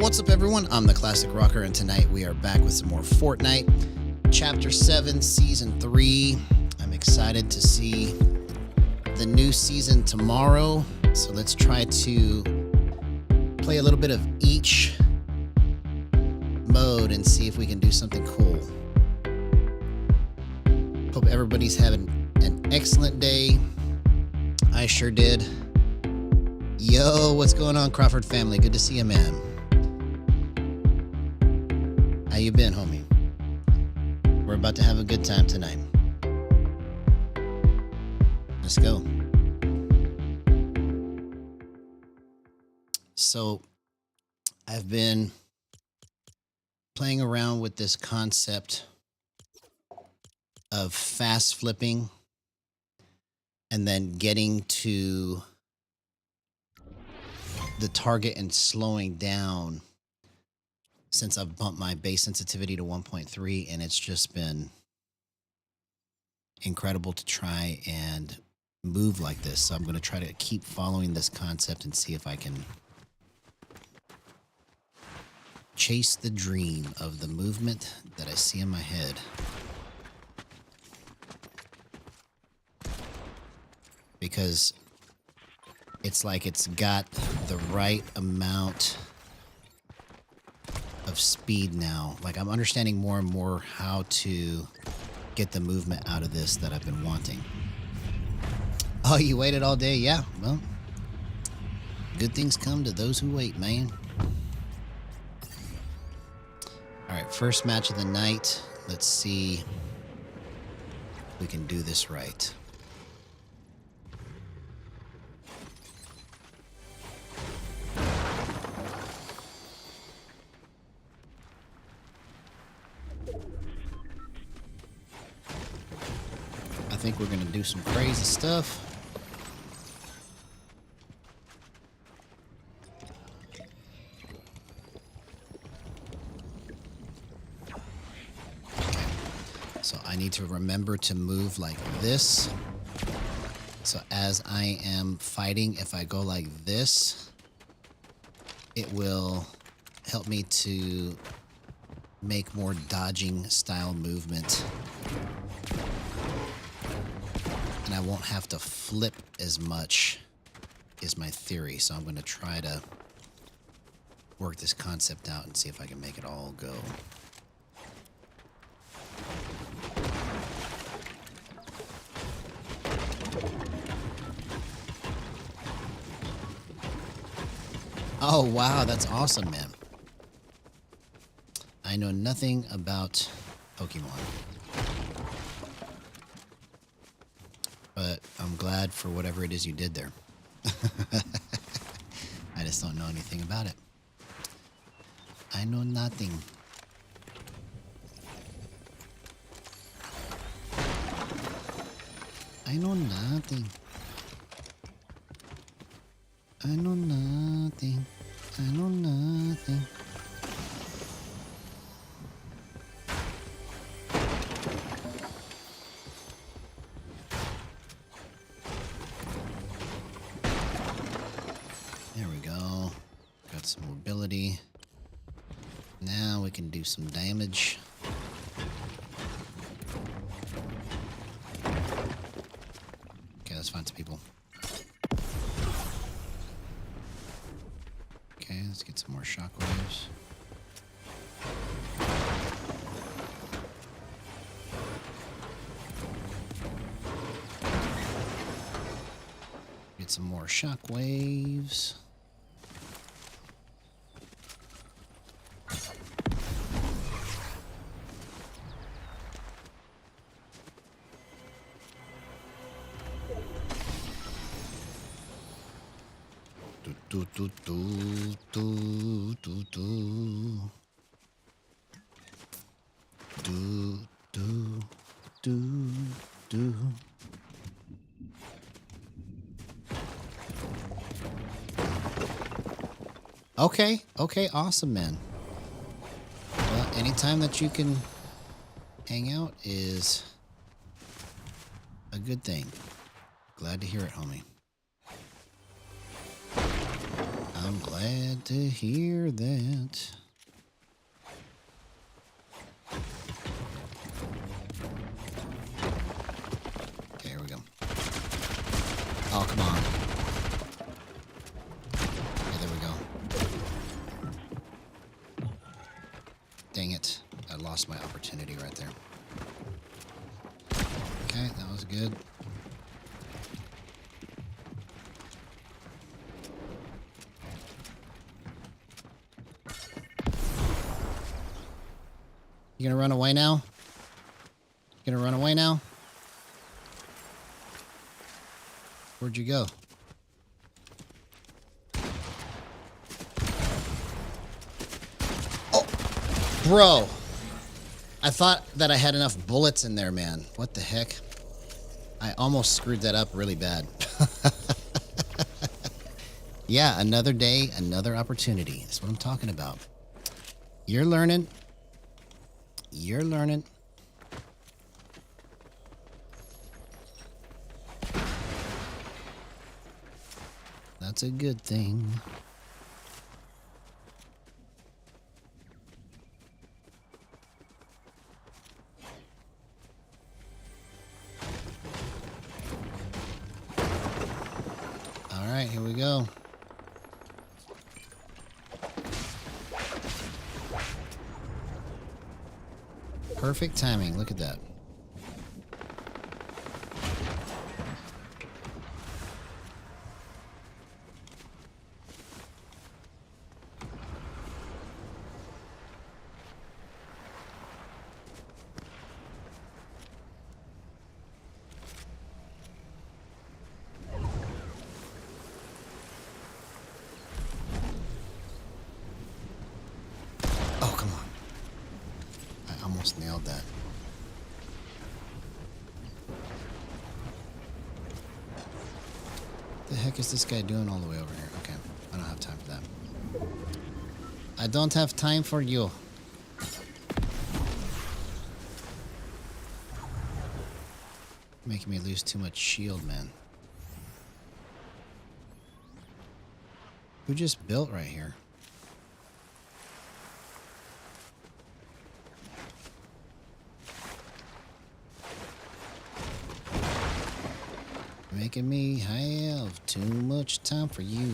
What's up, everyone? I'm the Classic Rocker, and tonight we are back with some more Fortnite. Chapter 7, Season 3. I'm excited to see the new season tomorrow, so let's try to play a little bit of each mode and see if we can do something cool. Hope everybody's having an excellent day. I sure did. Yo, what's going on, Crawford family? Good to see you, man. How you been, homie? We're about to have a good time tonight. Let's go. So, I've been playing around with this concept of fast flipping and then getting to the target and slowing down since I've bumped my base sensitivity to 1.3, and it's just been incredible to try and move like this. So I'm going to try to keep following this concept and see if I can chase the dream of the movement that I see in my head. Because it's like it's got the right amount of speed now. Like, I'm understanding more and more how to get the movement out of this that I've been wanting. Oh, you waited all day? Yeah, well, good things come to those who wait, man. All right, first match of the night. Let's see if we can do this right. I think we're going to do some crazy stuff. Okay. So I need to remember to move like this. So as I am fighting, if I go like this, it will help me to make more dodging style movement. And I won't have to flip as much, is my theory. So I'm going to try to work this concept out and see if I can make it all go. Oh, wow, that's awesome, man. I know nothing about Pokemon. But I'm glad for whatever it is you did there. I just don't know anything about it. I know nothing. I know nothing. I know nothing. I know nothing. There we go. Got some mobility. Now we can do some damage. Okay, let's find some people. Okay, let's get some more shockwaves. Get some more shockwaves. Do do do do do do do do do do. Okay, awesome, man. Well, anytime that you can hang out is a good thing. Glad to hear it, homie. I'm glad to hear that. Okay, here we go. Oh, come on. Okay, there we go. Dang it. I lost my opportunity right there. Okay, that was good. You gonna run away now? You gonna run away now? Where'd you go? Oh, bro. I thought that I had enough bullets in there, man. What the heck? I almost screwed that up really bad. Yeah, another day, another opportunity. That's what I'm talking about. You're learning. You're learning. That's a good thing. All right, here we go. Perfect timing. Look at that. Oh, come on. I almost nailed that. The heck is this guy doing all the way over here? Okay, I don't have time for that. I don't have time for you. Making me lose too much shield, man. Who just built right here? Making me have too much time for you.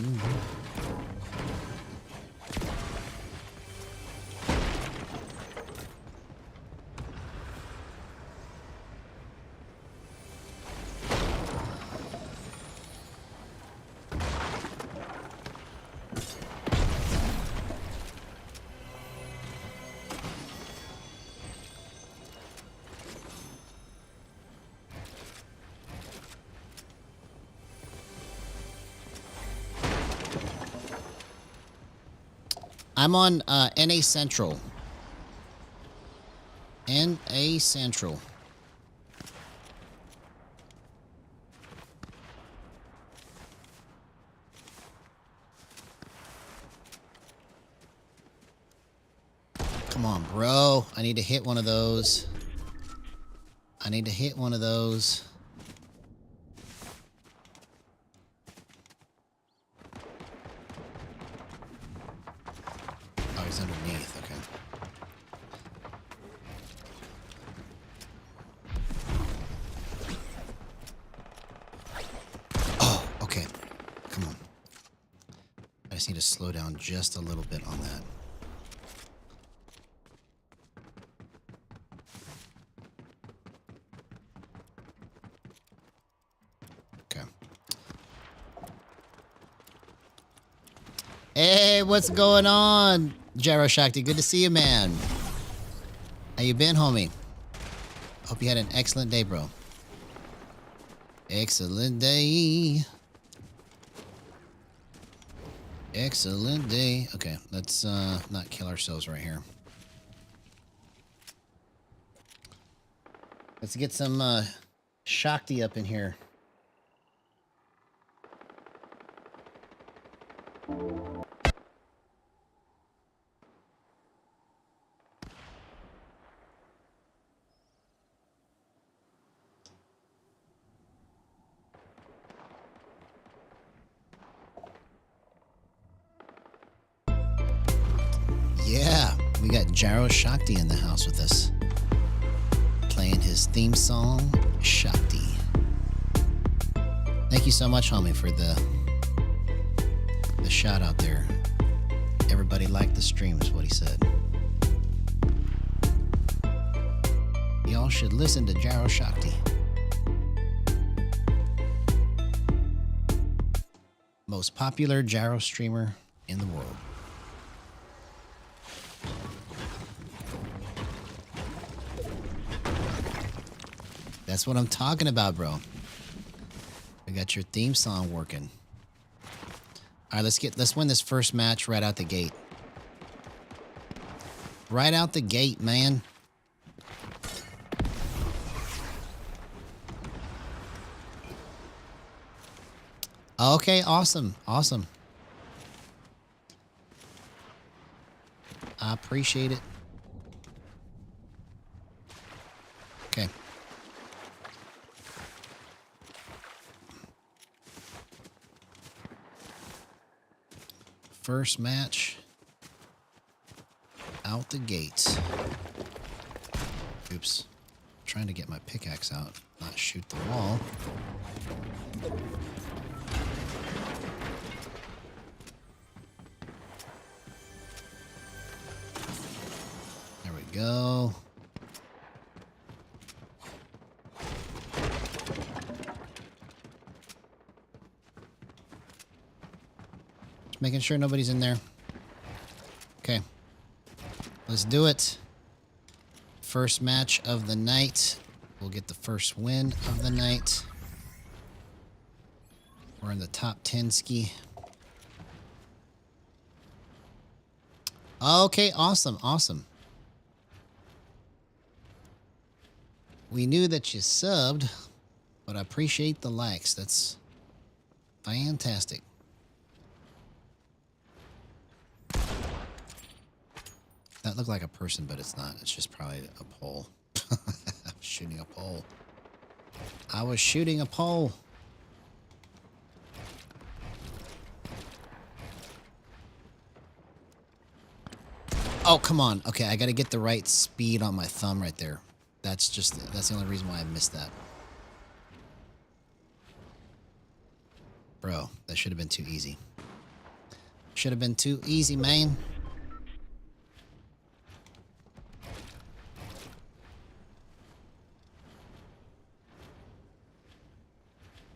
I'm on NA Central. NA Central. Come on, bro. I need to hit one of those. I need to hit one of those. Oh, he's underneath. Okay. Oh, okay. Come on. I just need to slow down just a little bit on that. Okay. Hey, what's going on? Gyro Shakti, good to see you, man. How you been, homie? Hope you had an excellent day, bro. Excellent day. Excellent day. Okay, let's not kill ourselves right here. Let's get some Shakti up in here. Yeah, we got Gyro Shakti in the house with us. Playing his theme song, Shakti. Thank you so much, homie, for the shout out there. Everybody liked the stream is what he said. Y'all should listen to Gyro Shakti. Most popular gyro streamer in the world. That's what I'm talking about, bro. We got your theme song working. All right, let's win this first match right out the gate. Right out the gate, man. Okay, awesome. Awesome. I appreciate it. Okay. First match out the gates. Oops. Trying to get my pickaxe out, not shoot the wall. There we go. Just making sure nobody's in there. Okay. Let's do it. First match of the night. We'll get the first win of the night. We're in the top 10 ski. Okay, awesome, awesome. We knew that you subbed, but I appreciate the likes. That's fantastic. That looked like a person, but it's not. It's just probably a pole. I was shooting a pole. I was shooting a pole. Oh, come on. Okay, I got to get the right speed on my thumb right there. That's the only reason why I missed that. Bro, that should have been too easy. Should have been too easy, man.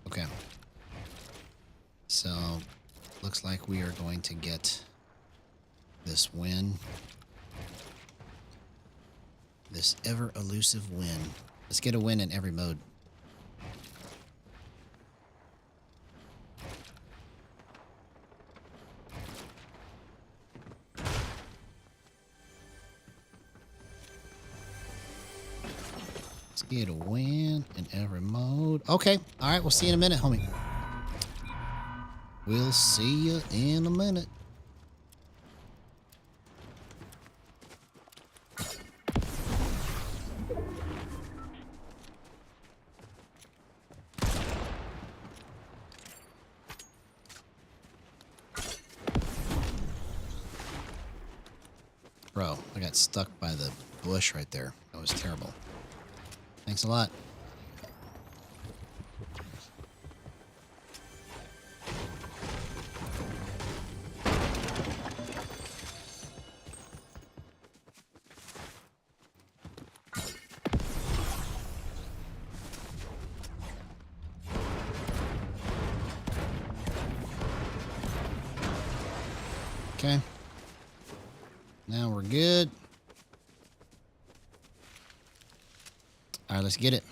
Okay. So, looks like we are going to get this win. This ever elusive win. Let's get a win in every mode. Let's get a win in every mode. Okay. All right. We'll see you in a minute, homie. We'll see you in a minute. Bro, I got stuck by the bush right there. That was terrible. Thanks a lot. Okay. Now we're good. All right, let's get it.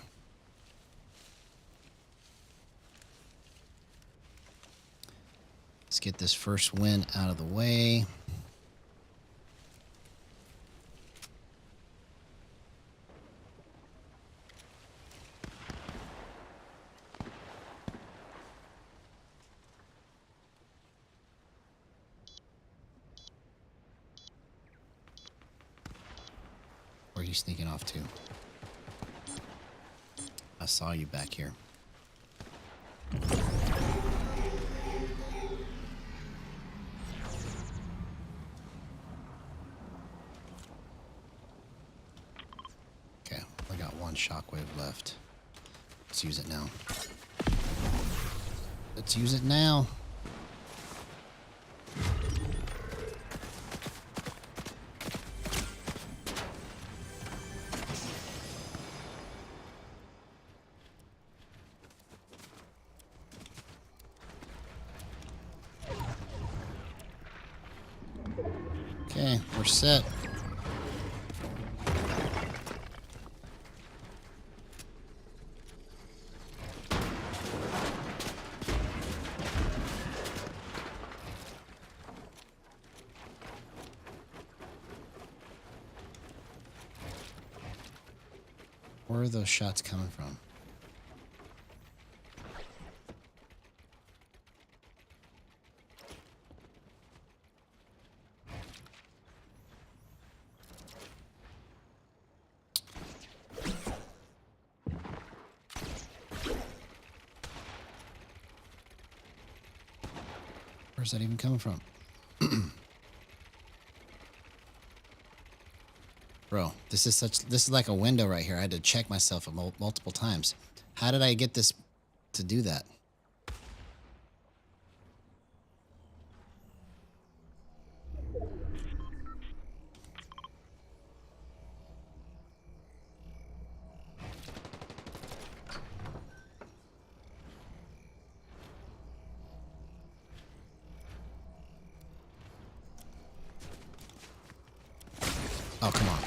Let's get this first win out of the way. Where are you sneaking off to? I saw you back here. one shockwave left. Let's use it now. Let's use it now. Okay, we're set. Where are those shots coming from? Where's that even coming from? Bro, this is like a window right here. I had to check myself multiple times. How did I get this to do that? Oh, come on.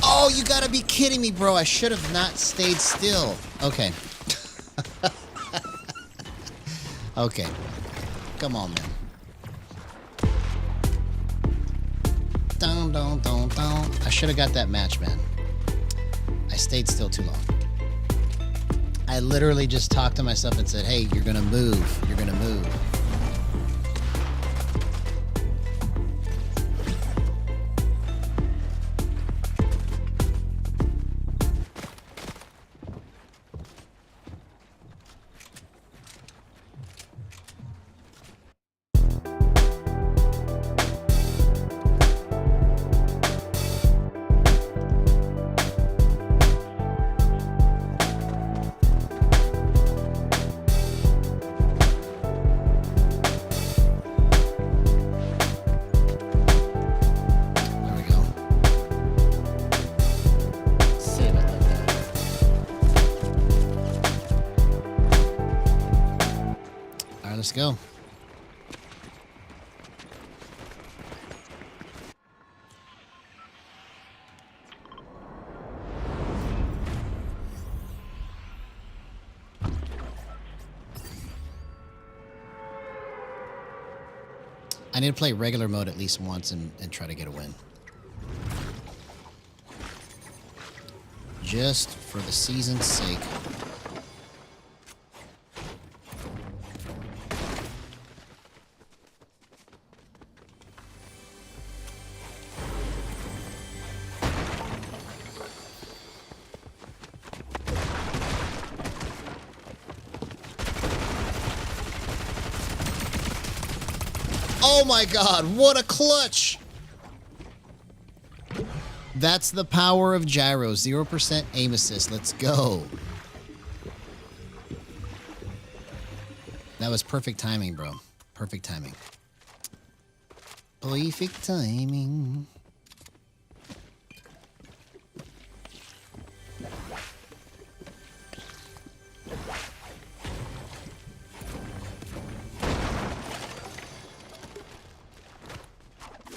Oh, you gotta be kidding me, bro. I should have not stayed still. Okay. Okay. Come on, man. Dun, dun, dun, dun. I should have got that match, man. I stayed still too long. I literally just talked to myself and said, hey, you're gonna move. You're gonna move. Let's go. I need to play regular mode at least once and try to get a win. Just for the season's sake. Oh my god, what a clutch! That's the power of Gyro. 0% aim assist. Let's go. That was perfect timing, bro. Perfect timing. Perfect timing.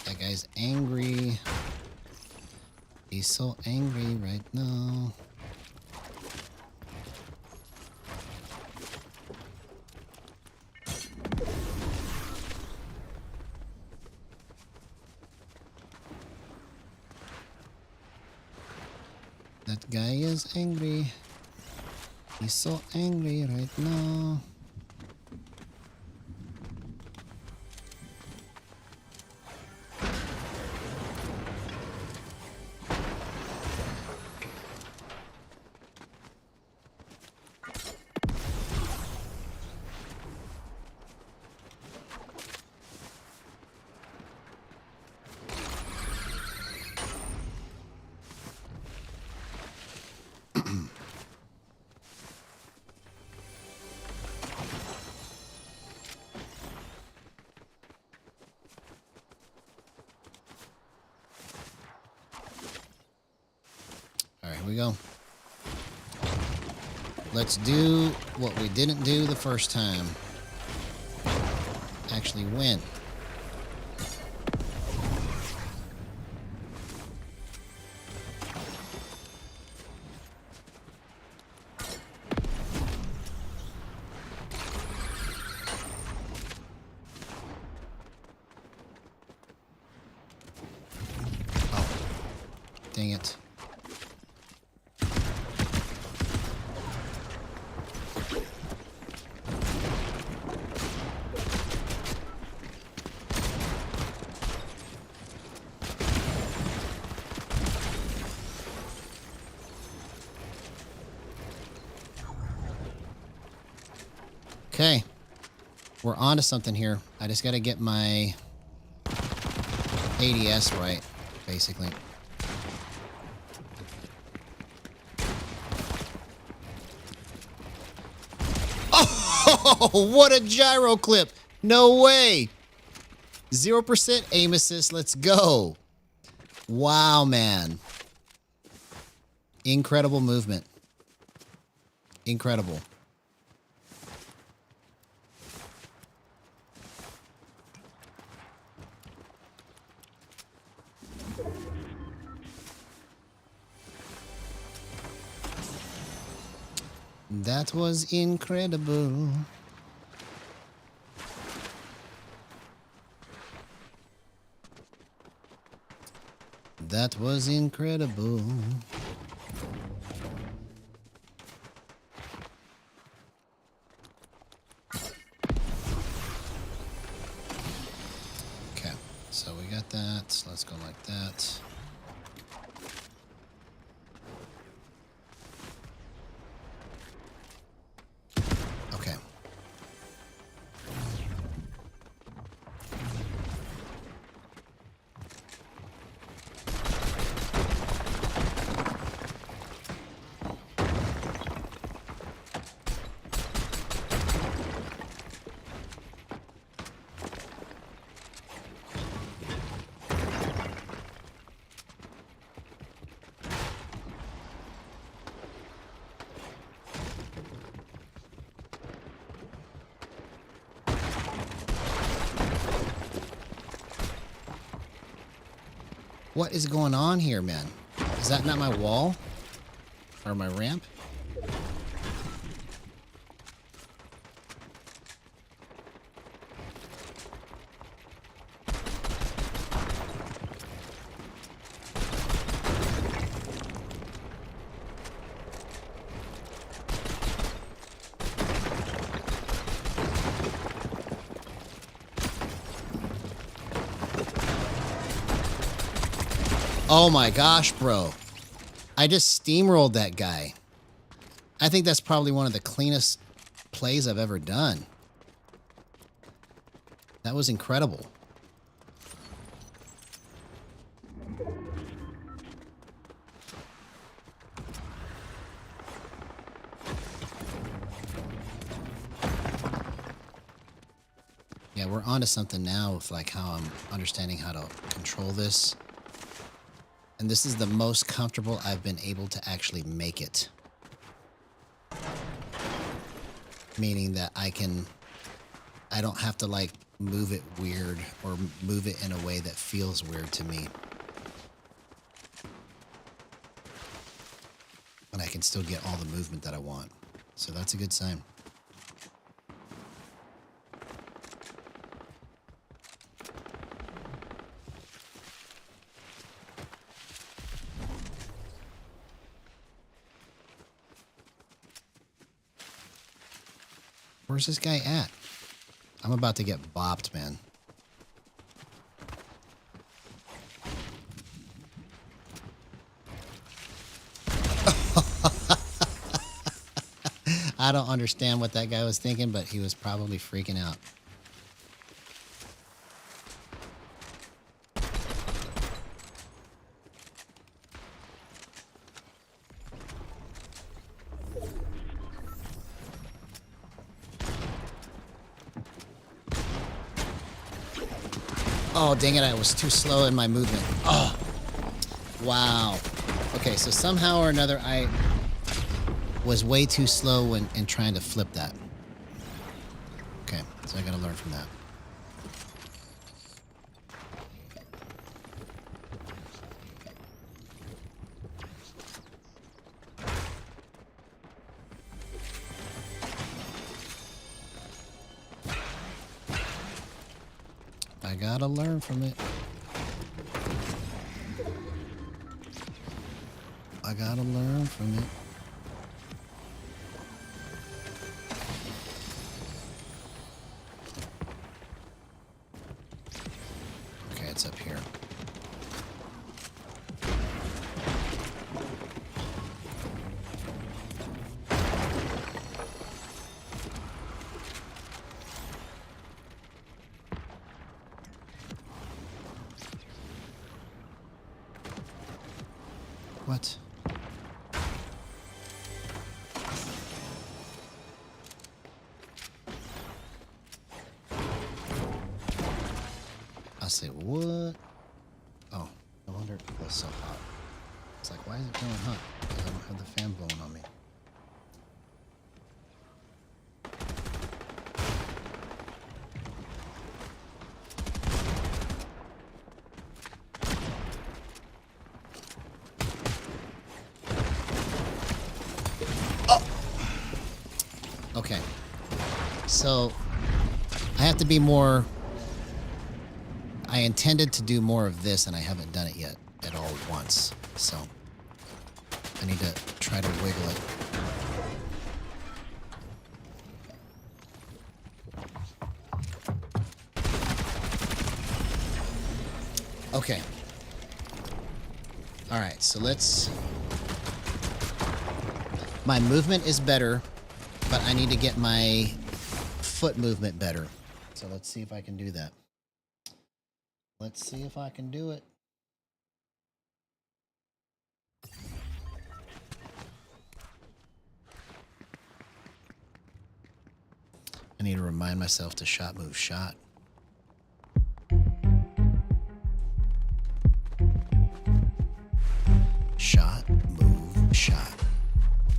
That guy's angry. He's so angry right now. That guy is angry. He's so angry right now. we go. Let's do what we didn't do the first time. Actually win. Dang it. Okay. We're on to something here. I just got to get my ADS right, basically. Oh, what a gyro clip. No way. 0% aim assist. Let's go. Wow, man. Incredible movement. Incredible. That was incredible. That was incredible. Okay, so we got that. So let's go like that. Okay. What is going on here, man? Is that not my wall? Or my ramp? Oh my gosh, bro. I just steamrolled that guy. I think that's probably one of the cleanest plays I've ever done. That was incredible. Yeah, we're onto something now with like how I'm understanding how to control this. And this is the most comfortable I've been able to actually make it. Meaning that I don't have to like move it weird or move it in a way that feels weird to me. And I can still get all the movement that I want. So that's a good sign. Where's this guy at? I'm about to get bopped, man. I don't understand what that guy was thinking, but he was probably freaking out. Oh, dang it, I was too slow in my movement. Oh, wow. Okay. Okay, so somehow or another I was way too slow in trying to flip that. Okay, so I gotta learn from that. I gotta learn from it. I gotta learn from it. Okay, it's up here. What? I say, what? Oh, no wonder it was so hot. It's like, why is it going hot? Because I don't have the fan blowing on me. Okay, so I have to be more. I intended to do more of this, and I haven't done it yet at all once. So I need to try to wiggle it. Okay. All right, so let's. My movement is better, but I need to get my foot movement better. So let's see if I can do that. Let's see if I can do it. I need to remind myself to shot, move, shot. Shot, move, shot.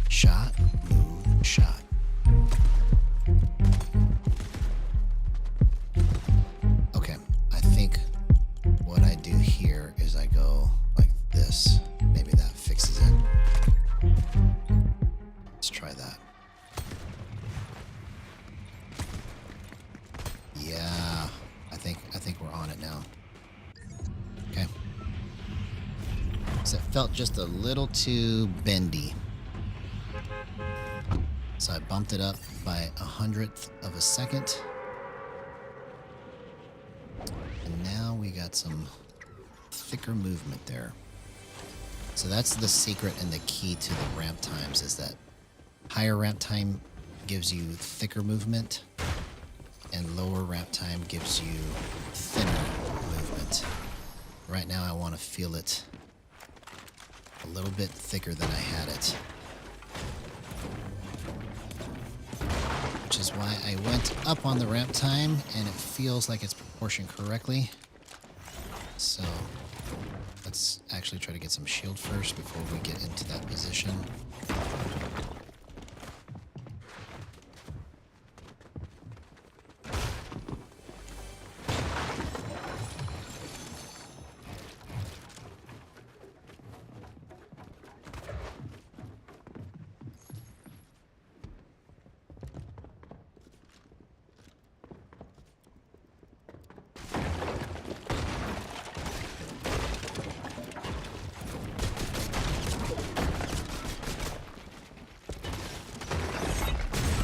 Shot, move, shot. Okay, I think what I do here is I go like this. Maybe that fixes it. Let's try that. Yeah, I think we're on it now. Okay. So it felt just a little too bendy. So I bumped it up by 1/100th of a second. And now we got some thicker movement there. So that's the secret and the key to the ramp times, is that higher ramp time gives you thicker movement and lower ramp time gives you thinner movement. Right now I want to feel it a little bit thicker than I had it. Which is why I went up on the ramp time, and it feels like it's proportioned correctly. So let's actually try to get some shield first before we get into that position.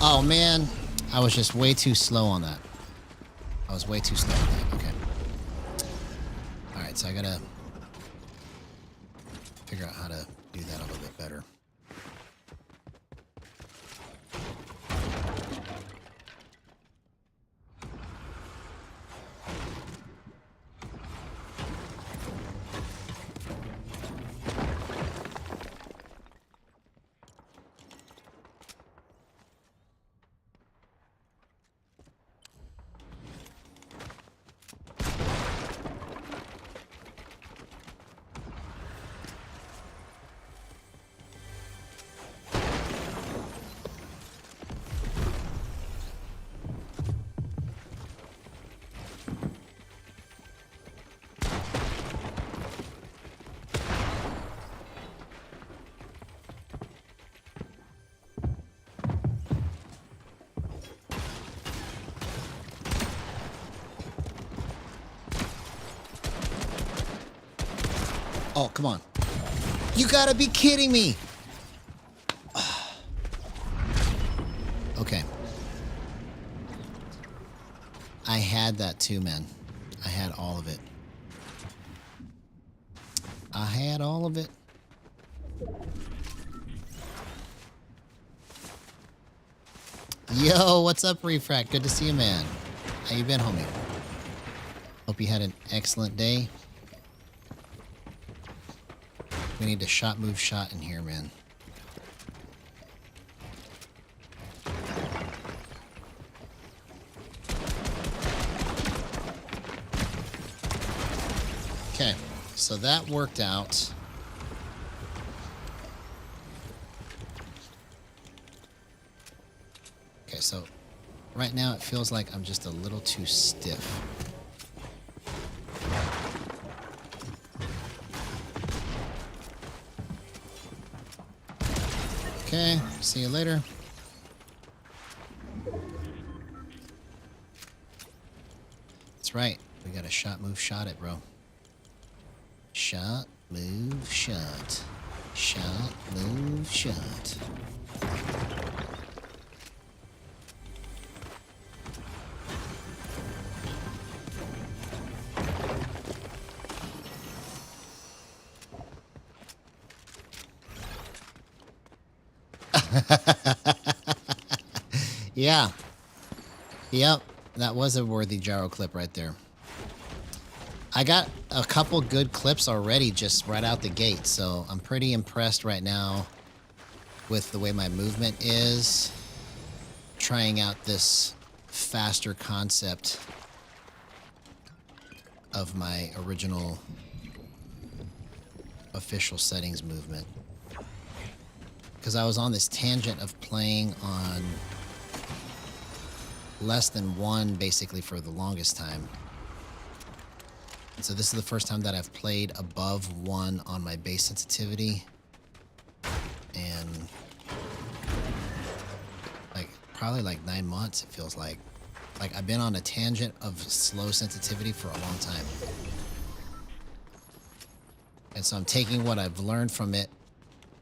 Oh man, I was just way too slow on that. I was way too slow on that. Okay. Alright, so I gotta figure out how to do that a little bit better. Oh, come on. You gotta be kidding me. Okay. I had that too, man. I had all of it. I had all of it. Yo, what's up, Refract? Good to see you, man. How you been, homie? Hope you had an excellent day. We need to shot, move, shot in here, man. Okay, so that worked out. Okay, so right now it feels like I'm just a little too stiff. Okay, see you later. That's right. We got a shot, move, shot it, bro. Shot, move, shot. Shot, move, shot. Yeah. Yep. That was a worthy gyro clip right there. I got a couple good clips already just right out the gate, so I'm pretty impressed right now with the way my movement is. Trying out this faster concept of my original official settings movement. Because I was on this tangent of playing on less than 1 basically for the longest time. So this is the first time that I've played above 1 on my base sensitivity. And like probably like 9 months it feels like. Like I've been on a tangent of slow sensitivity for a long time. And so I'm taking what I've learned from it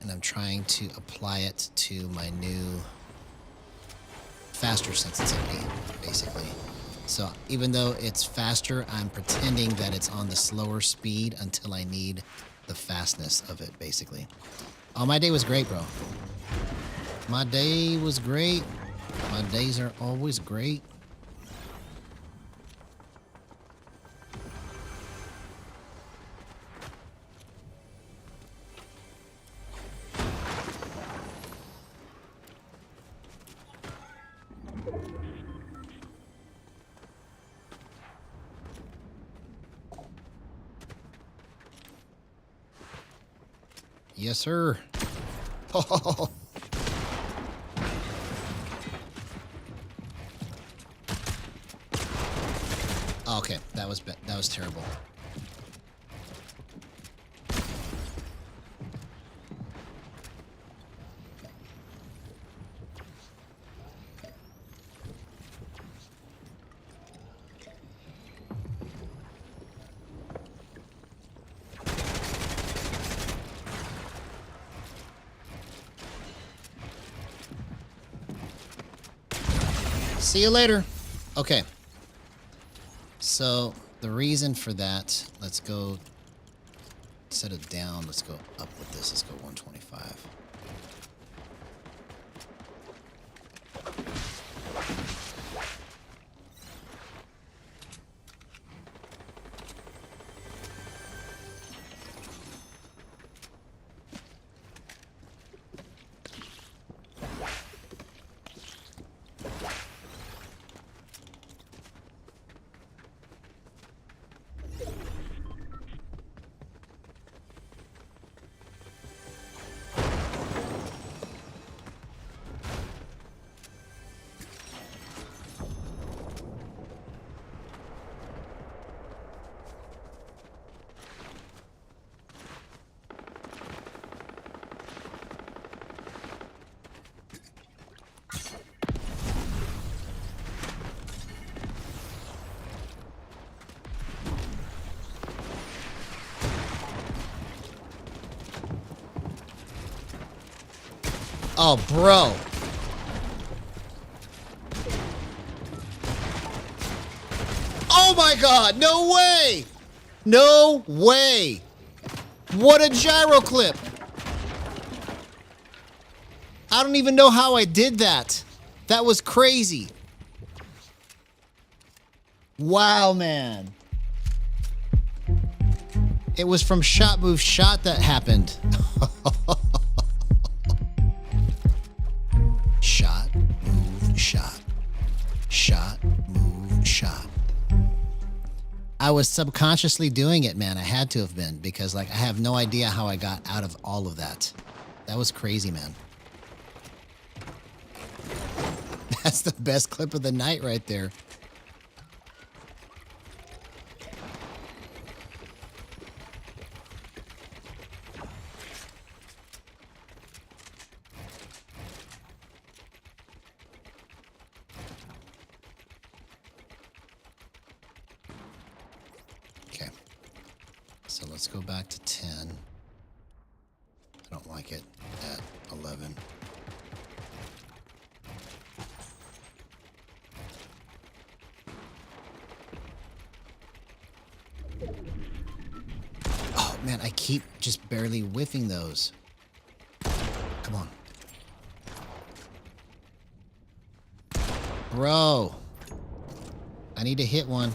and I'm trying to apply it to my new faster sensitivity, basically. So even though it's faster, I'm pretending that it's on the slower speed until I need the fastness of it, basically. Oh, my day was great, bro. My day was great. My days are always great. Yes, sir. Oh. Okay, that was terrible. See you later. Okay. So the reason for that, let's go set it down. Let's go up with this. Let's go 125. Oh, bro. Oh my god, no way! No way! What a gyro clip! I don't even know how I did that. That was crazy. Wow, man. It was from shot move shot that happened. Shot, move, shot. Shot, move, shot. I was subconsciously doing it, man. I had to have been, because like I have no idea how I got out of all of that. That was crazy, man. That's the best clip of the night right there. Okay. So let's go back to 10. I don't like it at 11. Oh, man, I keep just barely whiffing those. Come on. Bro. I need to hit one.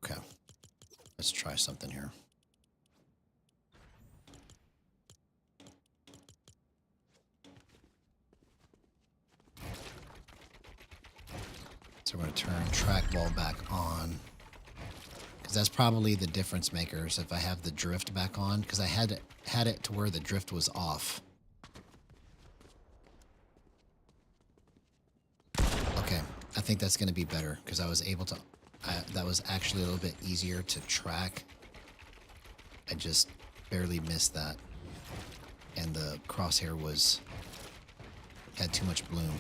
Okay. Let's try something here. So we're going to turn trackball back on, because that's probably the difference makers if I have the drift back on, because I had it to where the drift was off. Okay, I think that's going to be better, because I was able to, that was actually a little bit easier to track. I just barely missed that, and the crosshair had too much bloom.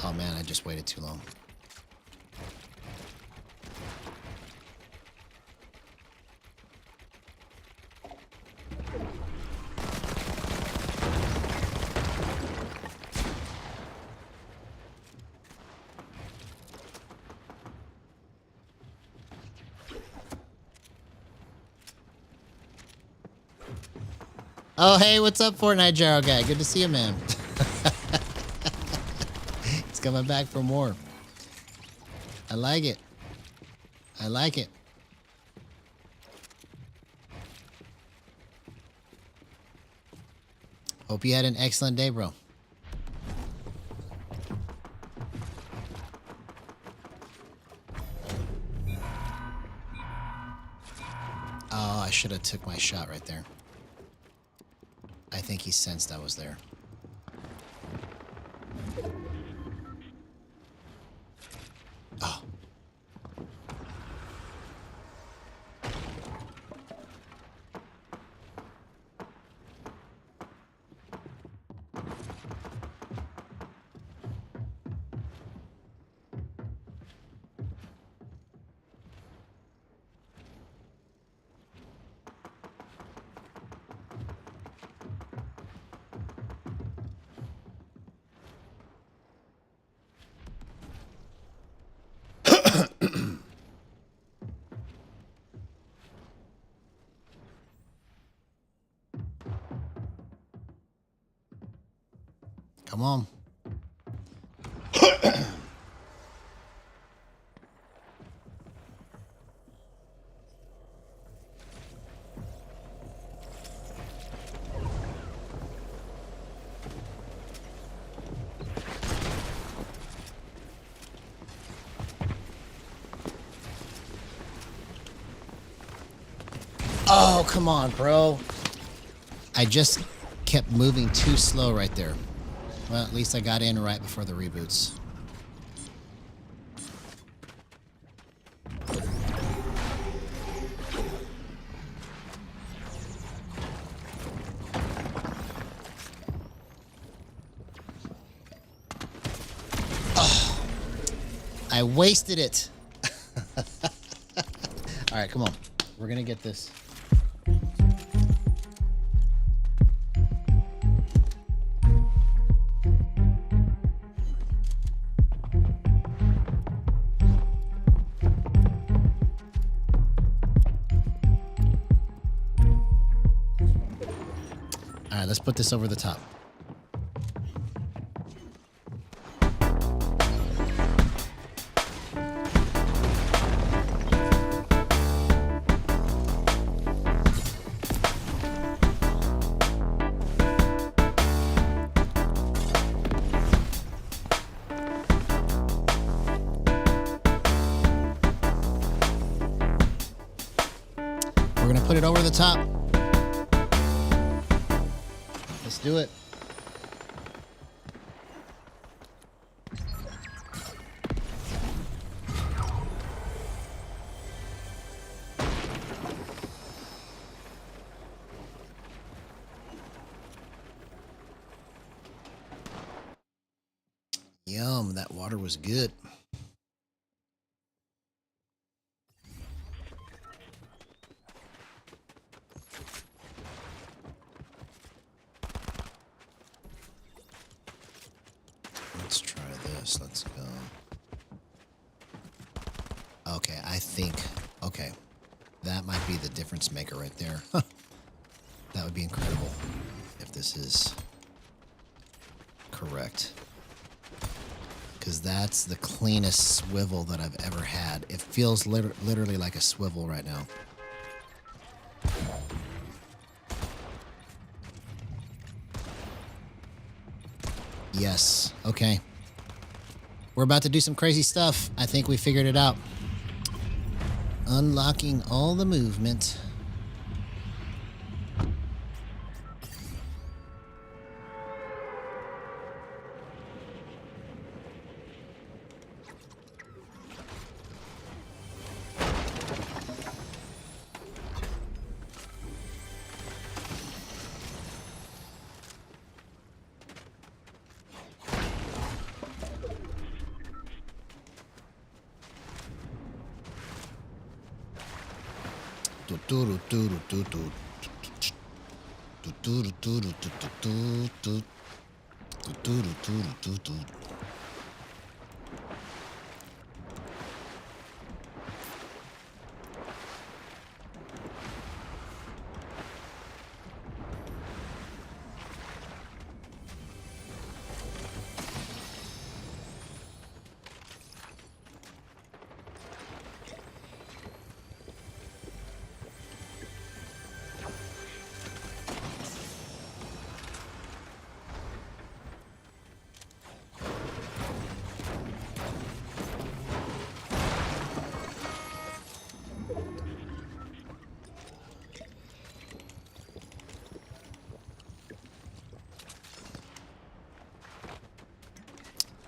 Oh man, I just waited too long. Oh hey, what's up, Fortnite Gyro guy? Good to see you, man. Coming back for more. I like it. I like it. Hope you had an excellent day, bro. Oh, I should have took my shot right there. I think he sensed I was there. Oh. Come on. Oh, come on, bro. I just kept moving too slow right there. Well, at least I got in right before the reboots. Oh, I wasted it. All right, come on. We're going to get this. All right, let's put this over the top. We're going to put it over the top. Let's do it. Yum, that water was good. Let's try this. Let's go. Okay, I think. Okay. That might be the difference maker right there. That would be incredible if this is correct. Because that's the cleanest swivel that I've ever had. It feels literally like a swivel right now. Yes. Okay. We're about to do some crazy stuff. I think we figured it out. Unlocking all the movement.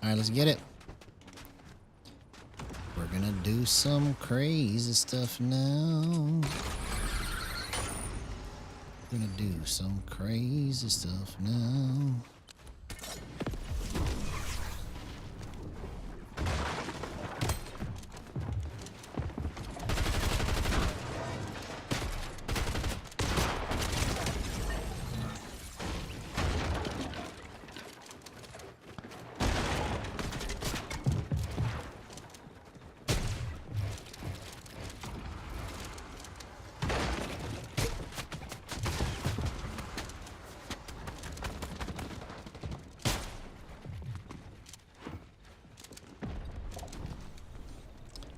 All right, let's get it. We're gonna do some crazy stuff now. We're gonna do some crazy stuff now.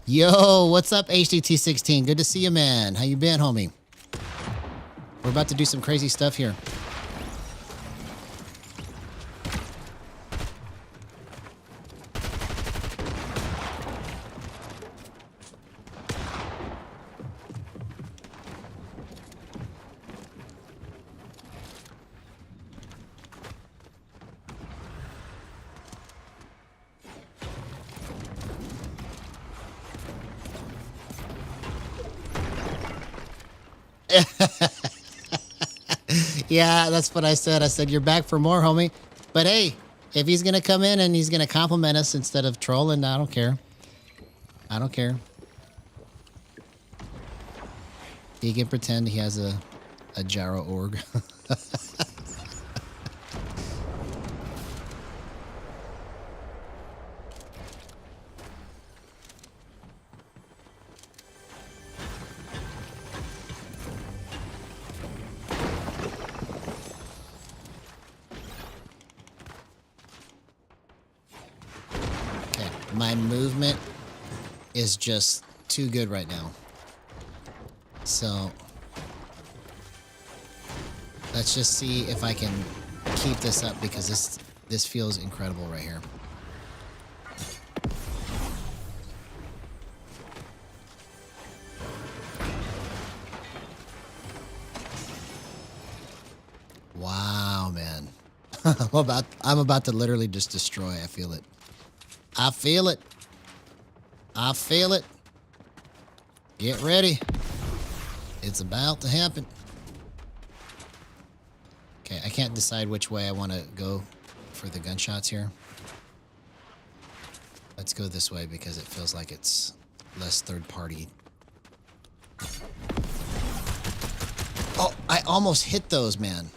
Yo, what's up, HDT16? Good to see you, man. How you been, homie? We're about to do some crazy stuff here. Yeah, that's what I said. I said, you're back for more, homie. But hey, if he's going to come in and he's going to compliment us instead of trolling, I don't care. I don't care. He can pretend he has a Gyro org. My movement is just too good right now. So let's just see if I can keep this up because this feels incredible right here. Wow, man. I'm about to literally just destroy. I feel it. I feel it. I feel it. Get ready. It's about to happen. Okay, I can't decide which way I want to go for the gunshots here. Let's go this way because it feels like it's less third party. Oh, I almost hit those, man.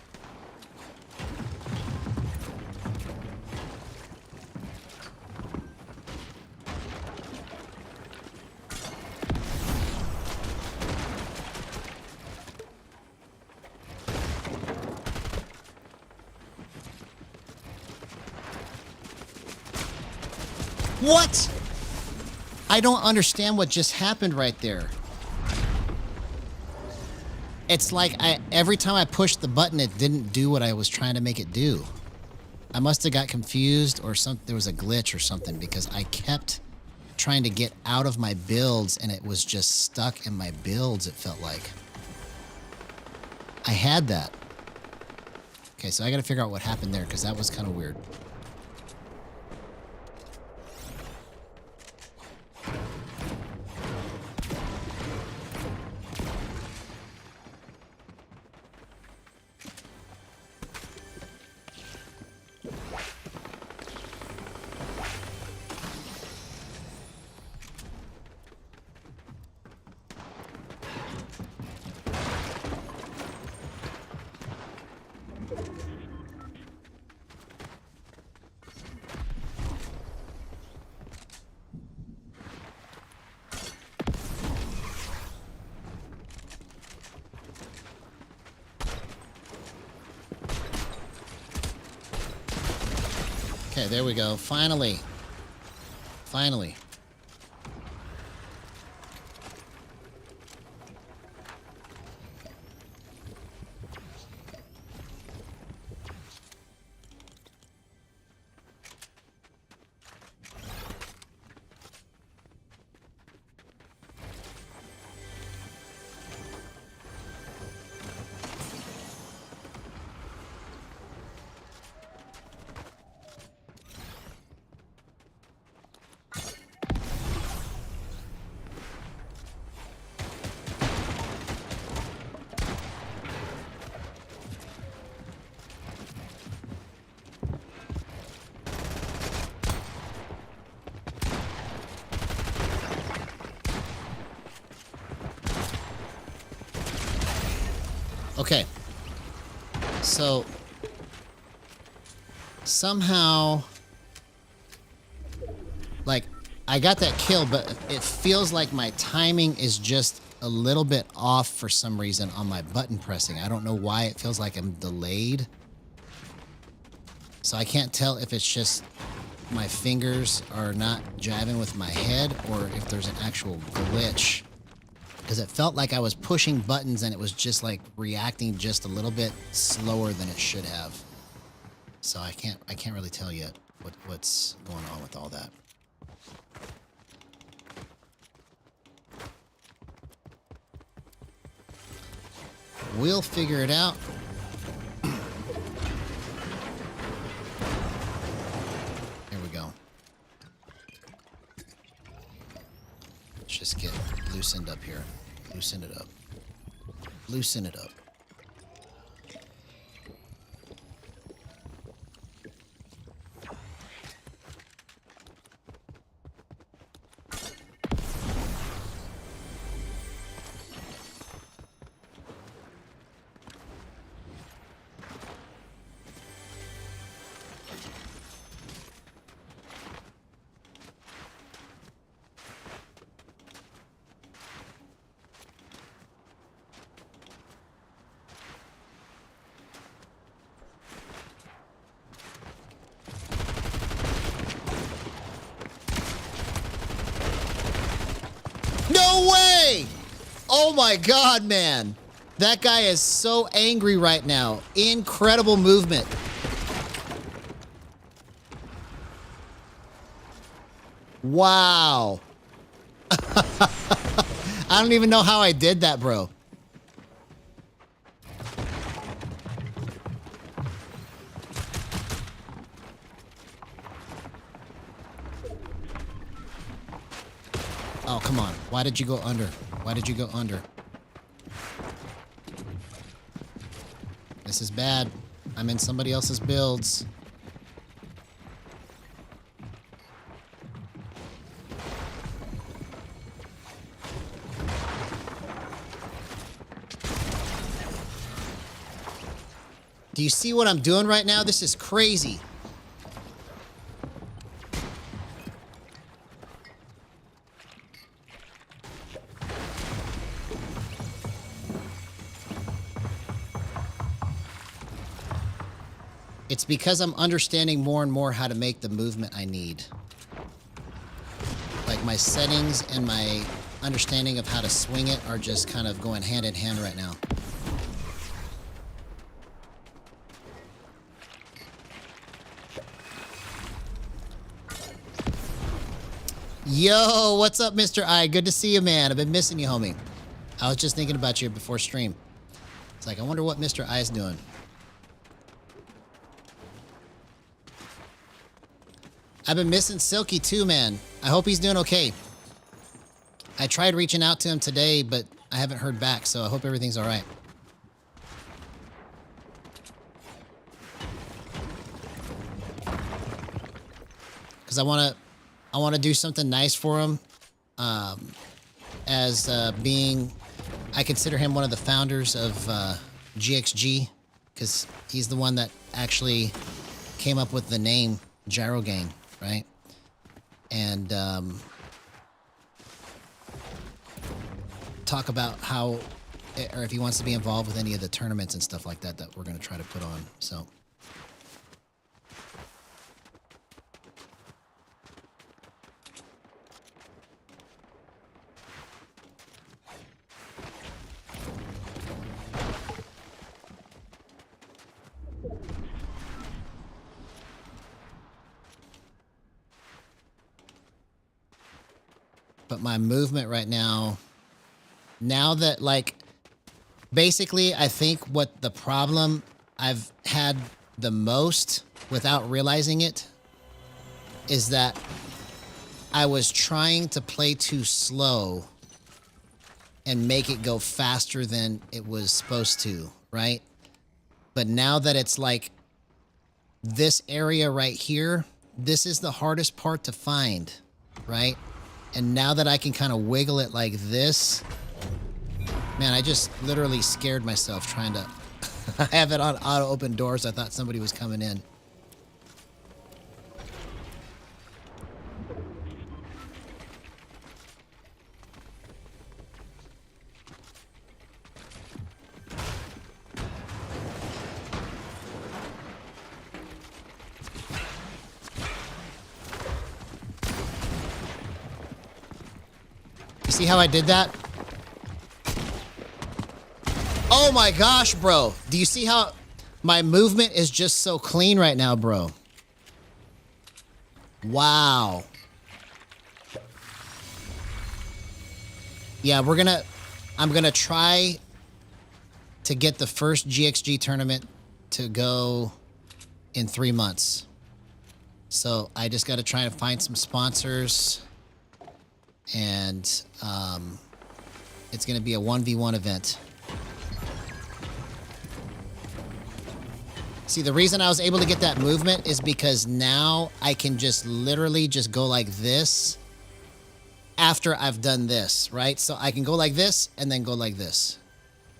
What? I don't understand what just happened right there. It's like every time I pushed the button, it didn't do what I was trying to make it do. I must have got confused or something. There was a glitch or something because I kept trying to get out of my builds and it was just stuck in my builds, it felt like. I had that. Okay, so I got to figure out what happened there because that was kind of weird. Okay, there we go. Finally. Finally. Okay. So somehow, like, I got that kill, but it feels like my timing is just a little bit off for some reason on my button pressing. I don't know why it feels like I'm delayed. So I can't tell if it's just my fingers are not jiving with my head or if there's an actual glitch. Because it felt like I was pushing buttons and it was just like reacting just a little bit slower than it should have. So I can't really tell yet what's going on with all that. We'll figure it out. Here we go. Let's just get loosened up here. Loosen it up. Loosen it up. No way! Oh my God, man. That guy is so angry right now. Incredible movement. Wow. I don't even know how I did that, bro. Oh, come on. Why did you go under? Why did you go under? This is bad. I'm in somebody else's builds. Do you see what I'm doing right now? This is crazy. It's because I'm understanding more and more how to make the movement I need. Like my settings and my understanding of how to swing it are just kind of going hand in hand right now. Yo, what's up, Mr. I? Good to see you, man. I've been missing you, homie. I was just thinking about you before stream. It's like, I wonder what Mr. I is doing. I've been missing Silky too, man. I hope he's doing okay. I tried reaching out to him today, but I haven't heard back, so I hope everything's all right. Because I want to do something nice for him. Being, I consider him one of the founders of GXG, because he's the one that actually came up with the name Gyro Gang. Right? And talk about how, or if he wants to be involved with any of the tournaments and stuff like that that we're going to try to put on. So. But my movement right now that like, basically I think what the problem I've had the most without realizing it is that I was trying to play too slow and make it go faster than it was supposed to, right? But now that it's like this area right here, this is the hardest part to find, right? And now that I can kind of wiggle it like this, man, I just literally scared myself trying to have it on auto open doors. I thought somebody was coming in. You see how I did that? Oh my gosh, bro. Do you see how my movement is just so clean right now, bro? Wow. Yeah, I'm gonna try to get the first GXG tournament to go in 3 months. So I just got to try to find some sponsors, and it's going to be a 1v1 event. See, the reason I was able to get that movement is because now I can just literally just go like this after I've done this, right? So I can go like this and then go like this.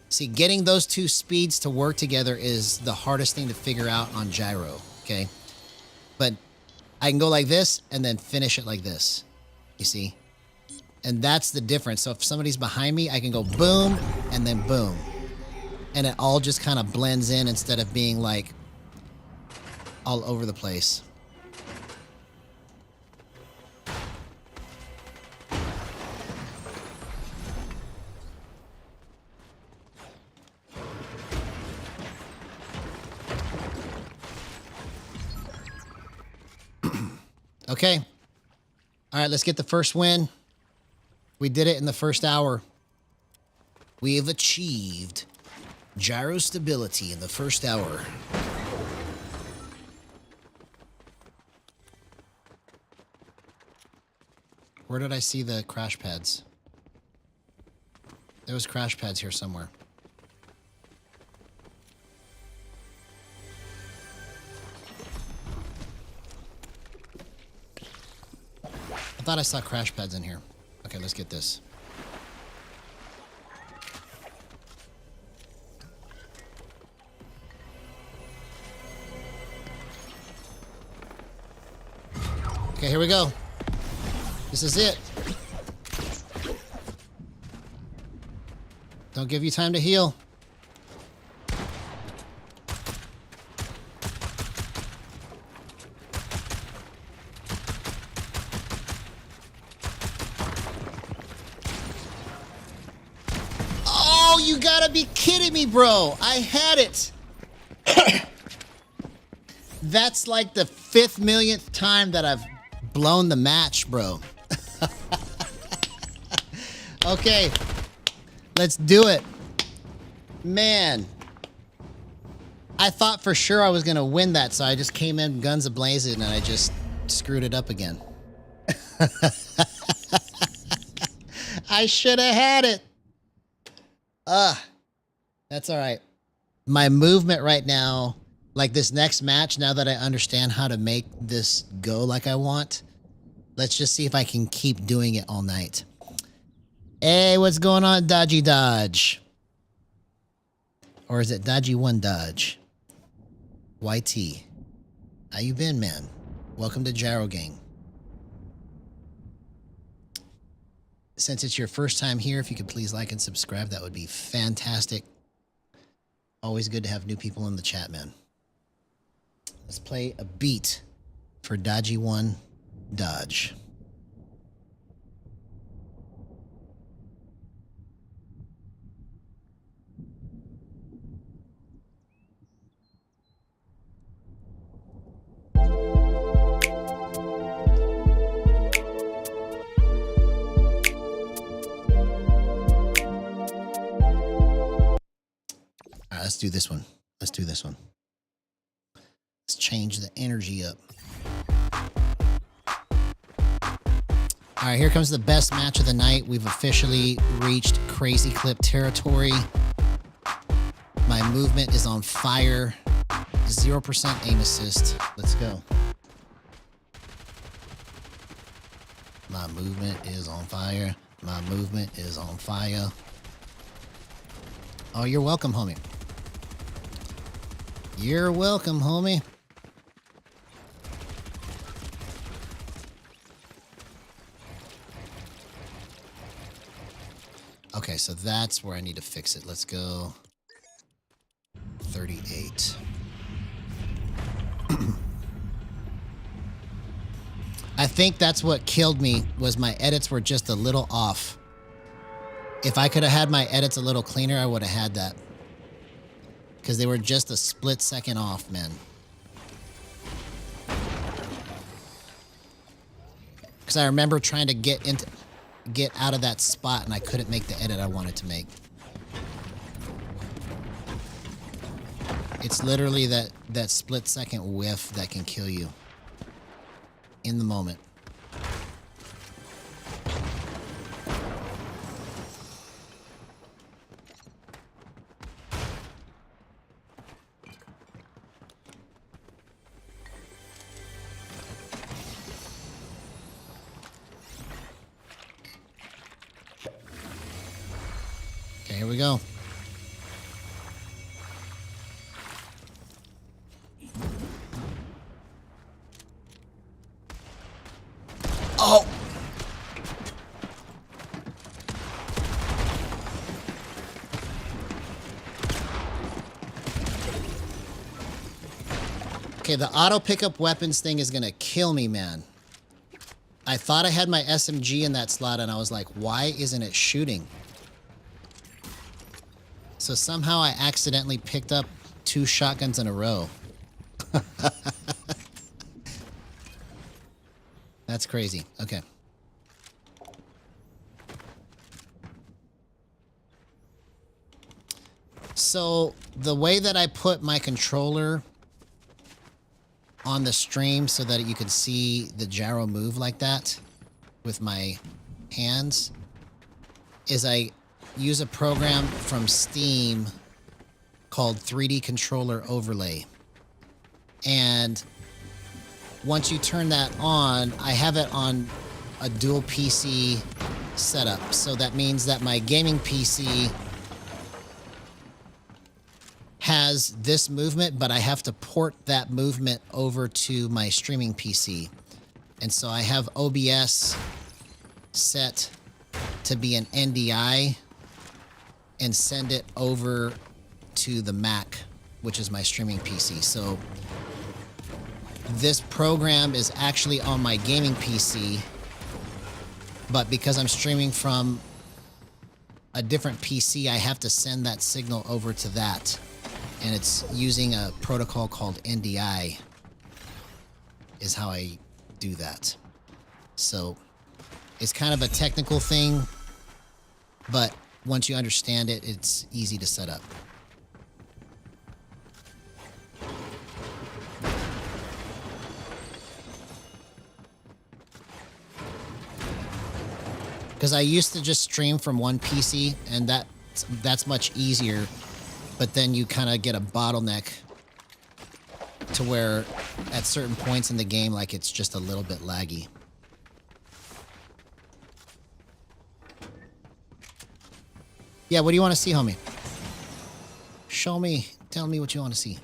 See, getting those two speeds to work together is the hardest thing to figure out on Gyro, okay? But I can go like this and then finish it like this, you see? And that's the difference. So if somebody's behind me, I can go boom and then boom. And it all just kind of blends in instead of being like all over the place. Okay. All right, let's get the first win. We did it in the first hour. We have achieved gyro stability in the first hour. Where did I see the crash pads? There was crash pads here somewhere. I thought I saw crash pads in here. Okay, let's get this. Okay, here we go. This is it. Don't give you time to heal. Oh, you gotta be kidding me, bro. I had it. That's like the 5th millionth time that I've blown the match, bro. Okay, let's do it. Man, I thought for sure I was gonna win that, so I just came in guns a-blazing and I just screwed it up again. I should have had it. That's all right. My movement right now, like this next match, now that I understand how to make this go like I want, let's just see if I can keep doing it all night. Hey, what's going on, Dodgy Dodge? Or is it Dodgy One Dodge? YT. How you been, man? Welcome to Gyro Gang. Since it's your first time here, if you could please like and subscribe, that would be fantastic. Always good to have new people in the chat, man. Let's play a beat for Dodgy One Dodge. All right, let's do this one. Let's do this one. Let's change the energy up. All right, here comes the best match of the night. We've officially reached crazy clip territory. My movement is on fire. 0% aim assist. Let's go. My movement is on fire. My movement is on fire. Oh, you're welcome, homie. You're welcome, homie. Okay, so that's where I need to fix it. Let's go 38. I think that's what killed me, was my edits were just a little off. If I could have had my edits a little cleaner, I would have had that. Because they were just a split second off, man. Because I remember trying to get out of that spot and I couldn't make the edit I wanted to make. It's literally that split second whiff that can kill you in the moment. Okay, here we go. Oh! Okay, the auto pickup weapons thing is gonna kill me, man. I thought I had my SMG in that slot and I was like, why isn't it shooting? So somehow I accidentally picked up 2 shotguns in a row. That's crazy. Okay. So the way that I put my controller on the stream so that you could see the gyro move like that with my hands is I use a program from Steam called 3D Controller Overlay. And once you turn that on, I have it on a dual PC setup. So that means that my gaming PC has this movement, but I have to port that movement over to my streaming PC. And so I have OBS set to be an NDI and send it over to the Mac, which is my streaming PC. So this program is actually on my gaming PC, but because I'm streaming from a different PC, I have to send that signal over to that. And it's using a protocol called NDI is how I do that. So it's kind of a technical thing, but once you understand it, it's easy to set up. Because I used to just stream from one PC, and that's much easier. But then you kind of get a bottleneck to where at certain points in the game, like it's just a little bit laggy. Yeah, what do you want to see, homie? Show me. Tell me what you want to see.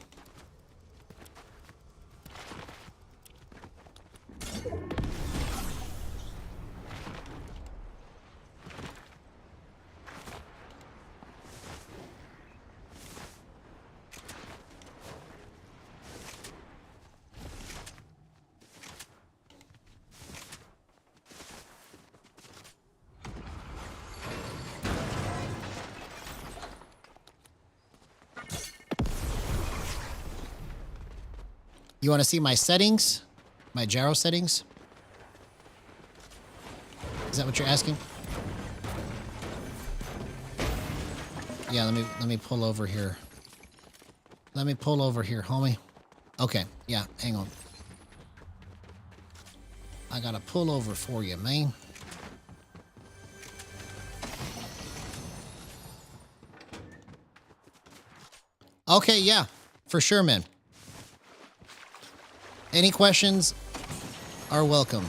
You want to see my settings? My gyro settings? Is that what you're asking? Yeah, let me pull over here. Let me pull over here, homie. Okay, yeah, hang on. I gotta pull over for you, man. Okay, yeah, for sure, man. Any questions are welcome.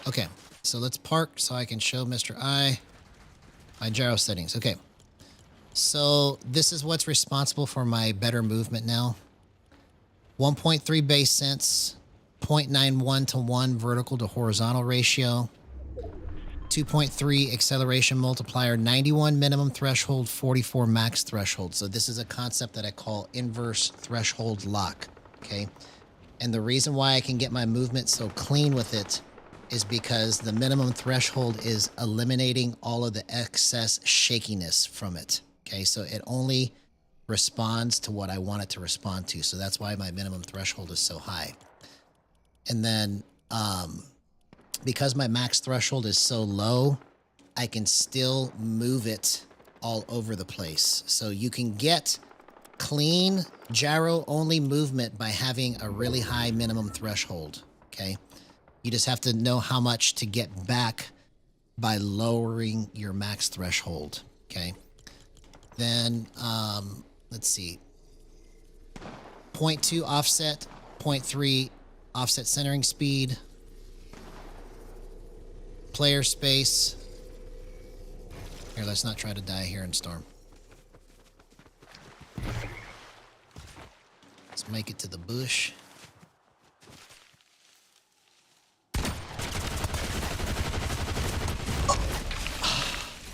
Okay, so let's park so I can show Mr. I my gyro settings. Okay, so this is what's responsible for my better movement now. 1.3 base sense, 0.91 to 1 vertical to horizontal ratio, 2.3 acceleration multiplier, 91 minimum threshold, 44 max threshold. So this is a concept that I call inverse threshold lock, okay? And the reason why I can get my movement so clean with it is because the minimum threshold is eliminating all of the excess shakiness from it. Okay, so it only responds to what I want it to respond to. So that's why my minimum threshold is so high. And then because my max threshold is so low, I can still move it all over the place. So you can get clean gyro only movement by having a really high minimum threshold. Okay. You just have to know how much to get back by lowering your max threshold. Okay. Then, let's see. 0.2 offset, 0.3 offset centering speed, player space. Here, let's not try to die here in Storm. Let's make it to the bush.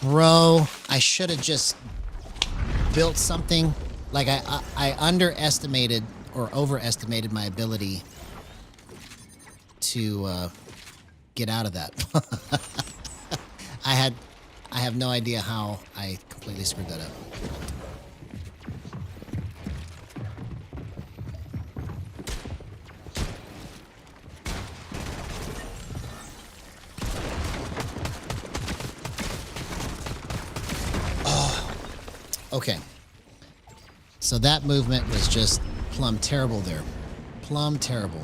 Bro, I should have just built something. Like I underestimated or overestimated my ability to get out of that. I have no idea how I completely screwed that up. Oh, okay. So that movement was just plumb terrible there. Plumb terrible.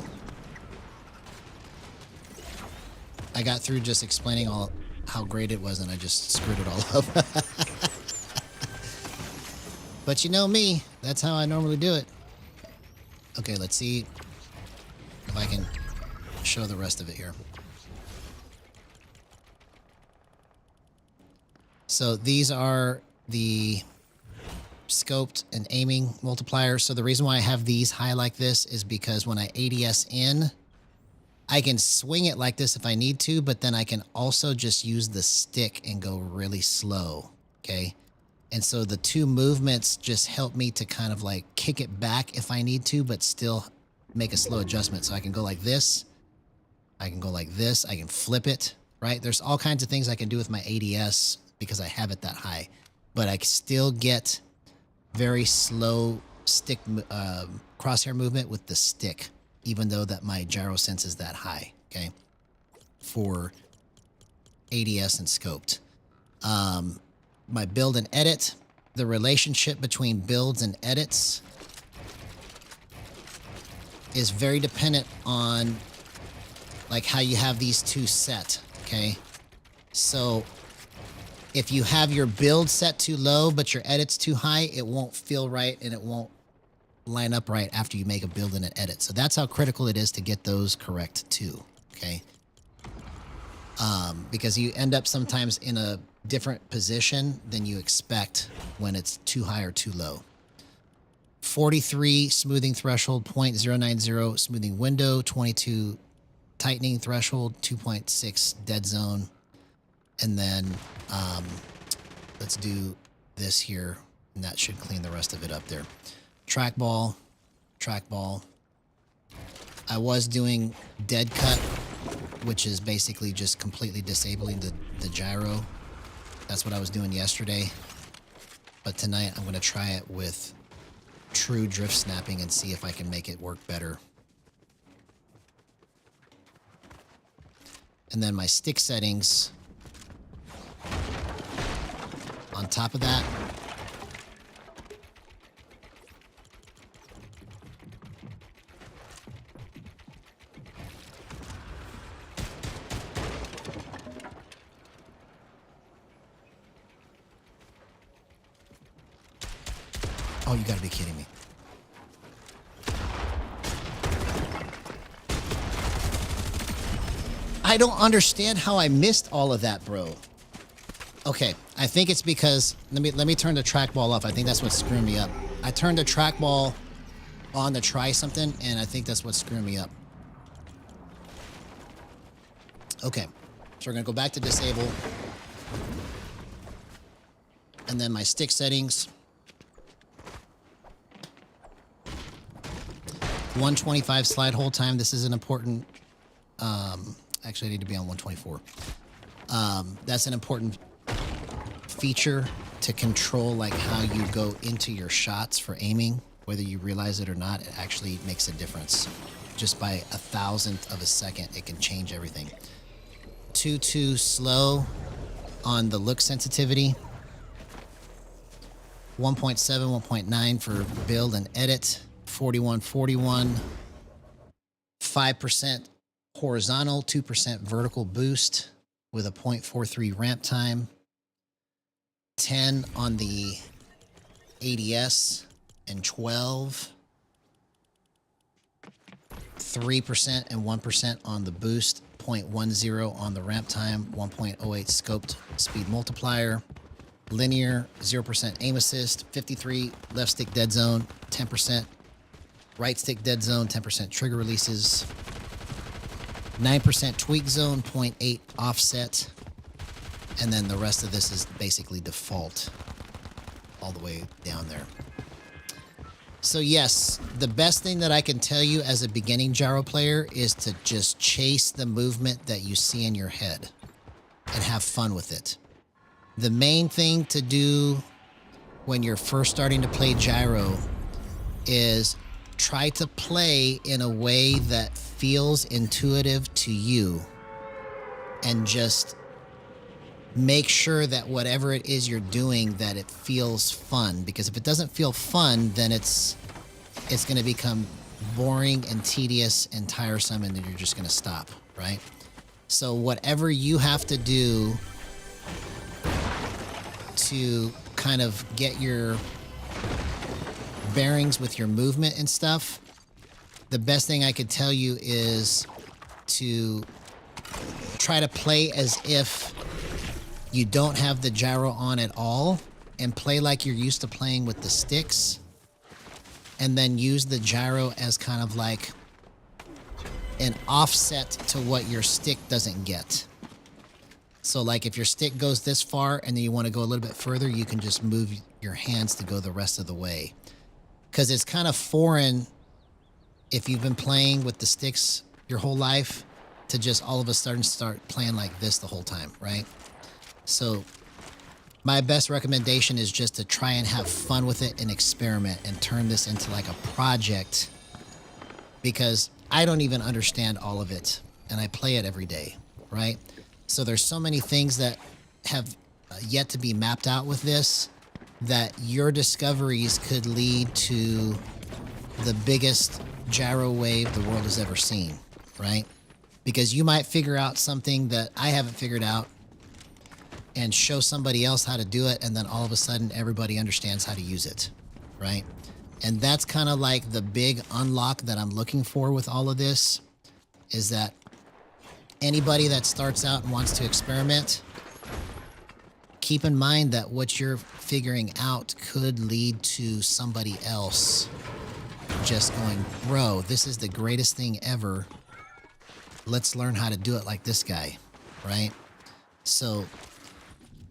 I got through just explaining all how great it was and I just screwed it all up. But you know me, that's how I normally do it. Okay, let's see if I can show the rest of it here. So these are the scoped and aiming multipliers. So the reason why I have these high like this is because when I ADS in, I can swing it like this if I need to, but then I can also just use the stick and go really slow, okay? And so the two movements just help me to kind of like kick it back if I need to, but still make a slow adjustment. So I can go like this, I can go like this, I can flip it, right? There's all kinds of things I can do with my ADS because I have it that high, but I still get very slow stick crosshair movement with the stick, even though that my gyro sense is that high, okay, for ADS and scoped. My build and edit, the relationship between builds and edits is very dependent on like how you have these two set, okay? So if you have your build set too low, but your edit's too high, it won't feel right and it won't line up right after you make a build and an edit. So that's how critical it is to get those correct too, okay? Because you end up sometimes in a different position than you expect when it's too high or too low. 43 smoothing threshold, 0.090 smoothing window, 22 tightening threshold, 2.6 dead zone. And then let's do this here, and that should clean the rest of it up there. Trackball. I was doing dead cut, which is basically just completely disabling the gyro. That's what I was doing yesterday. But tonight I'm going to try it with true drift snapping and see if I can make it work better. And then my stick settings on top of that. Oh, you gotta be kidding me. I don't understand how I missed all of that, bro. Okay, I think it's because let me turn the trackball off. I think that's what's screwing me up. I turned the trackball on to try something, and I think that's what's screwing me up. Okay, so we're gonna go back to disable, and then my stick settings. 125 slide hold time. This is an important Actually, I need to be on 124. That's an important feature to control like how you go into your shots for aiming. Whether you realize it or not, it actually makes a difference. Just by 1,000th of a second, it can change everything. Too slow on the look sensitivity. 1.7, 1.9 for build and edit. 41, 41. 5% horizontal, 2% vertical boost with a 0.43 ramp time. 10 on the ADS and 12. 3% and 1% on the boost, 0.10 on the ramp time, 1.08 scoped speed multiplier, linear, 0% aim assist, 53 left stick dead zone, 10% right stick dead zone, 10% trigger releases, 9% tweak zone, 0.8 offset, and then the rest of this is basically default all the way down there. So yes, the best thing that I can tell you as a beginning gyro player is to just chase the movement that you see in your head and have fun with it. The main thing to do when you're first starting to play gyro is try to play in a way that feels intuitive to you, and just make sure that whatever it is you're doing, that it feels fun. Because if it doesn't feel fun, then it's going to become boring and tedious and tiresome, and then you're just going to stop, right? So whatever you have to do to kind of get your bearings with your movement and stuff, the best thing I could tell you is to try to play as if you don't have the gyro on at all, and play like you're used to playing with the sticks, and then use the gyro as kind of like an offset to what your stick doesn't get. So like if your stick goes this far and then you want to go a little bit further, you can just move your hands to go the rest of the way. Because it's kind of foreign if you've been playing with the sticks your whole life to just all of a sudden start playing like this the whole time, right? So my best recommendation is just to try and have fun with it and experiment and turn this into like a project, because I don't even understand all of it and I play it every day, right? So there's so many things that have yet to be mapped out with this, that your discoveries could lead to the biggest gyro wave the world has ever seen, right? Because you might figure out something that I haven't figured out and show somebody else how to do it, and then all of a sudden everybody understands how to use it, right? And that's kind of like the big unlock that I'm looking for with all of this, is that anybody that starts out and wants to experiment, keep in mind that what you're figuring out could lead to somebody else just going, bro, this is the greatest thing ever. Let's learn how to do it like this guy, right? So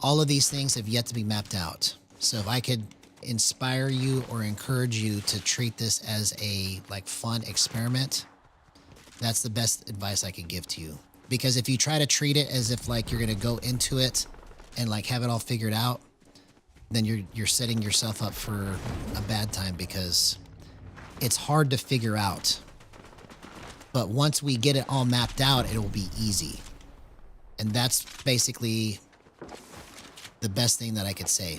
all of these things have yet to be mapped out. So if I could inspire you or encourage you to treat this as a like fun experiment, that's the best advice I could give to you. Because if you try to treat it as if like you're going to go into it and like have it all figured out, then you're setting yourself up for a bad time, because it's hard to figure out. But once we get it all mapped out, it will be easy. And that's basically the best thing that I could say.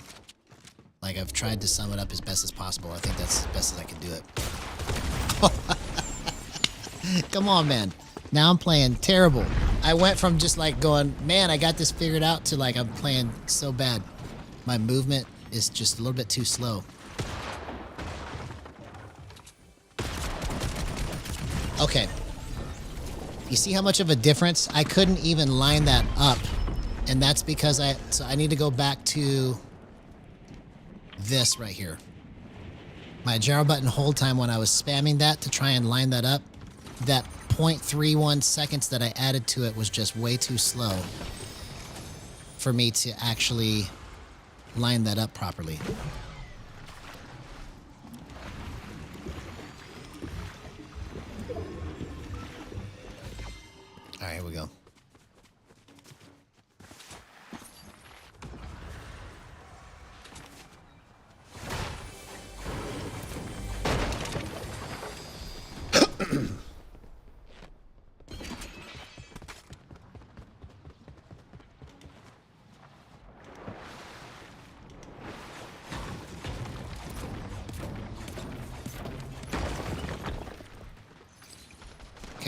Like, I've tried to sum it up as best as possible. I think that's as best as I could do it. Come on, man. Now I'm playing terrible. I went from just like going, man, I got this figured out, to like I'm playing so bad. My movement is just a little bit too slow. Okay. You see how much of a difference? I couldn't even line that up. And that's because I need to go back to this right here. My gyro button hold time, when I was spamming that to try and line that up, that 0.31 seconds that I added to it was just way too slow for me to actually line that up properly. All right, here we go. Okay,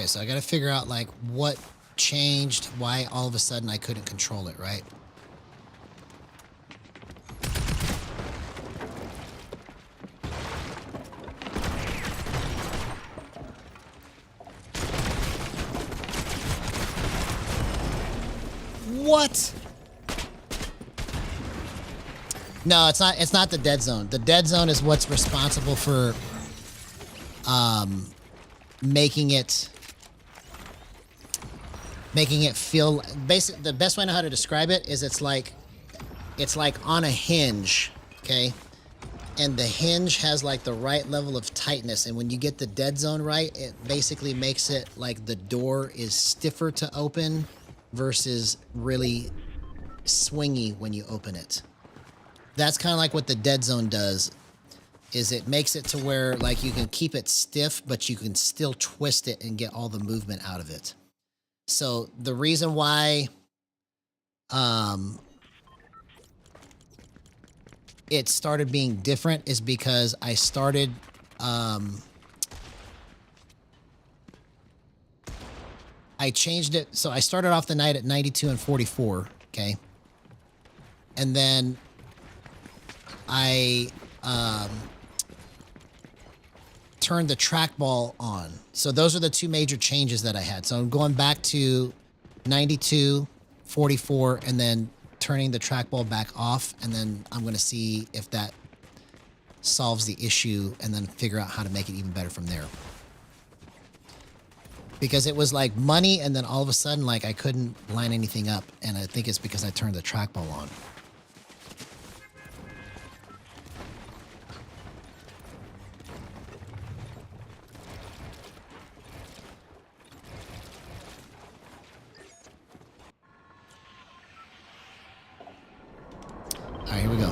so I got to figure out like what changed, why all of a sudden I couldn't control it, right? What? No, it's not the dead zone. The dead zone is what's responsible for making it feel basic. The best way I know how to describe it is it's like on a hinge, okay? And the hinge has like the right level of tightness, and when you get the dead zone right, it basically makes it like the door is stiffer to open versus really swingy when you open it. That's kind of like what the dead zone does, is it makes it to where like you can keep it stiff, but you can still twist it and get all the movement out of it. So the reason why it started being different is because I started I changed it. So I started off the night at 92 and 44, okay? And then I turned the trackball on. So those are the two major changes that I had. So I'm going back to 92, 44, and then turning the trackball back off. And then I'm going to see if that solves the issue and then figure out how to make it even better from there. Because it was like money, and then all of a sudden, like I couldn't line anything up. And I think it's because I turned the trackball on. All right, here we go.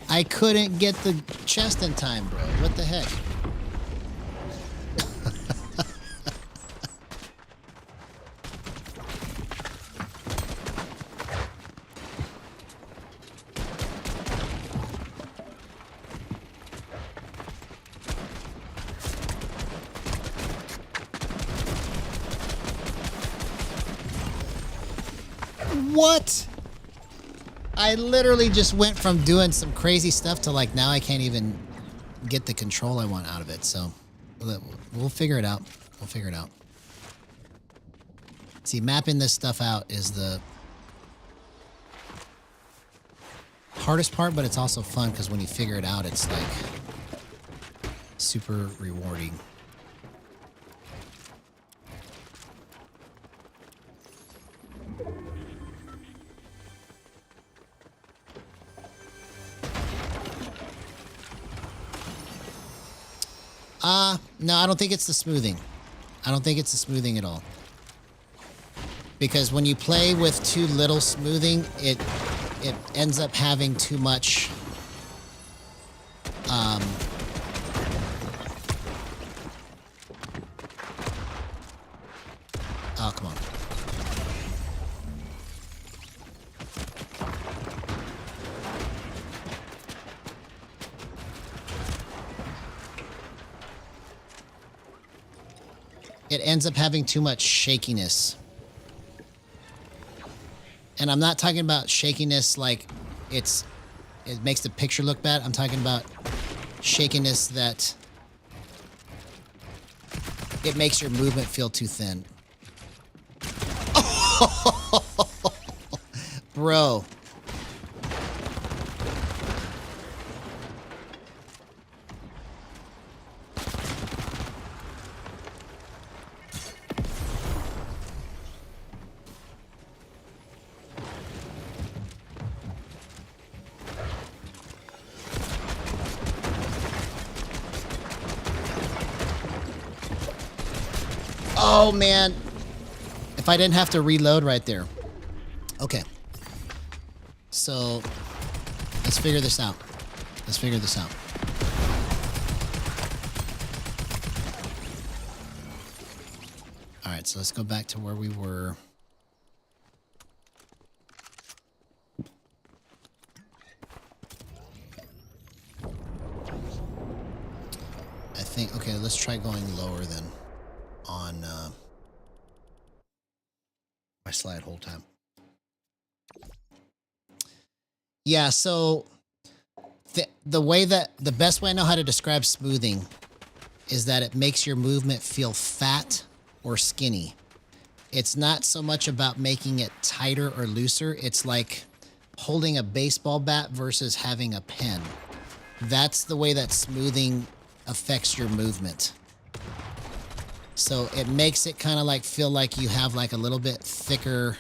I couldn't get the chest in time, bro. What the heck? What? I literally just went from doing some crazy stuff to like now I can't even get the control I want out of it. So we'll figure it out. We'll figure it out. See, mapping this stuff out is the hardest part, but it's also fun because when you figure it out, it's like super rewarding. No, I don't think it's the smoothing. I don't think it's the smoothing at all. Because when you play with too little smoothing, it ends up having too much oh, come on. It ends up having too much shakiness. And I'm not talking about shakiness like it makes the picture look bad. I'm talking about shakiness that it makes your movement feel too thin. Bro. Oh, man. If I didn't have to reload right there. Okay. So, let's figure this out. Let's figure this out. All right, so let's go back to where we were. I think, okay, let's try going lower then on my slide whole time. Yeah, so the best way I know how to describe smoothing is that it makes your movement feel fat or skinny. It's not so much about making it tighter or looser. It's like holding a baseball bat versus having a pen. That's the way that smoothing affects your movement. So it makes it kind of like feel like you have like a little bit thicker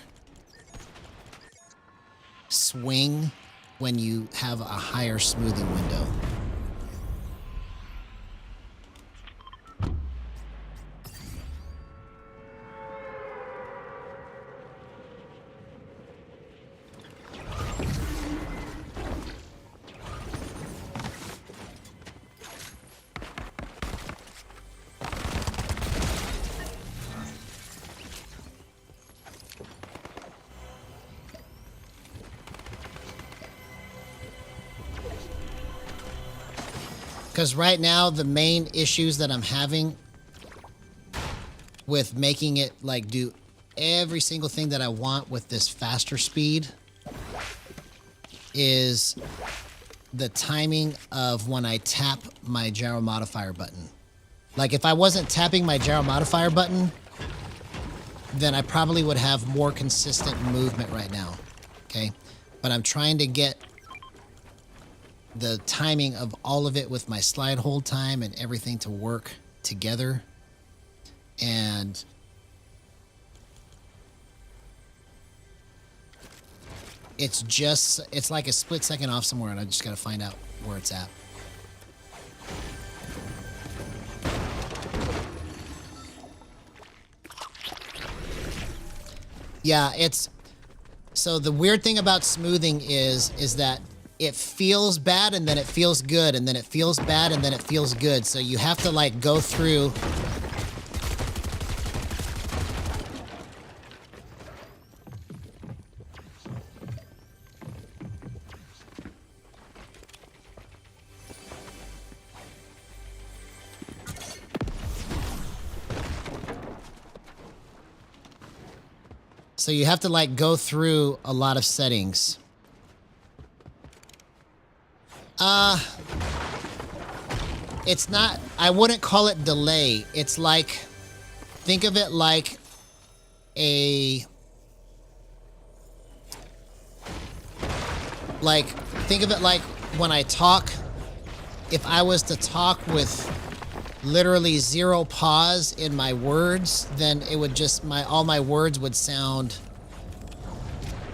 swing when you have a higher smoothing window. Because right now, the main issues that I'm having with making it like do every single thing that I want with this faster speed is the timing of when I tap my gyro modifier button. Like if I wasn't tapping my gyro modifier button, then I probably would have more consistent movement right now. Okay. But I'm trying to get the timing of all of it with my slide hold time and everything to work together. And it's like a split second off somewhere, and I just got to find out where it's at. Yeah, so the weird thing about smoothing is that it feels bad and then it feels good and then it feels bad and then it feels good. So you have to like go through. So you have to like go through a lot of settings. It's not, I wouldn't call it delay. It's like, think of it like think of it like when I talk, if I was to talk with literally zero pause in my words, then it would just, all my words would sound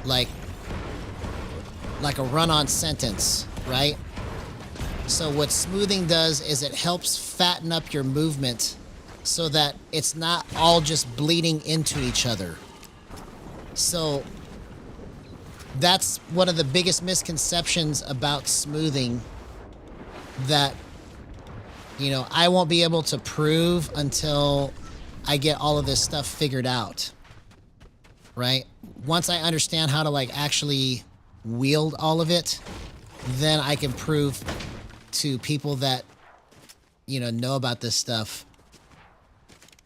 like a run-on sentence, right? So what smoothing does is it helps fatten up your movement so that it's not all just bleeding into each other. So that's one of the biggest misconceptions about smoothing that, you know, I won't be able to prove until I get all of this stuff figured out, right? Once I understand how to like actually wield all of it, then I can prove to people that, you know about this stuff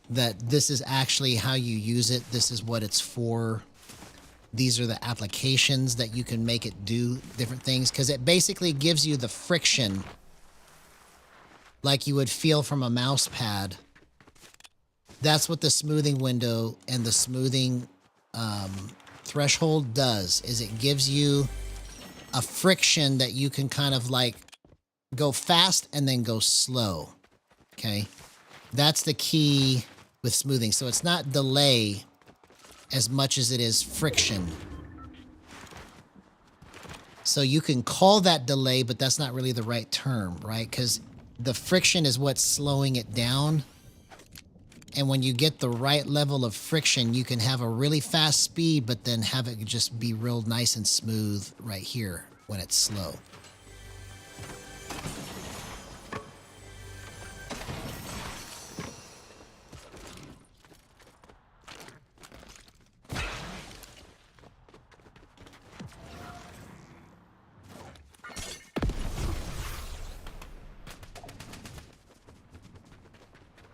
that this is actually how you use it. This is what it's for. These are the applications that you can make it do different things, because it basically gives you the friction like you would feel from a mouse pad. That's what the smoothing window and the smoothing threshold does, is it gives you a friction that you can kind of like go fast and then go slow. Okay. That's the key with smoothing. So it's not delay as much as it is friction. So you can call that delay, but that's not really the right term, right? Because the friction is what's slowing it down. And when you get the right level of friction, you can have a really fast speed, but then have it just be real nice and smooth right here when it's slow.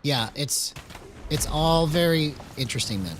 Yeah, it's all very interesting then.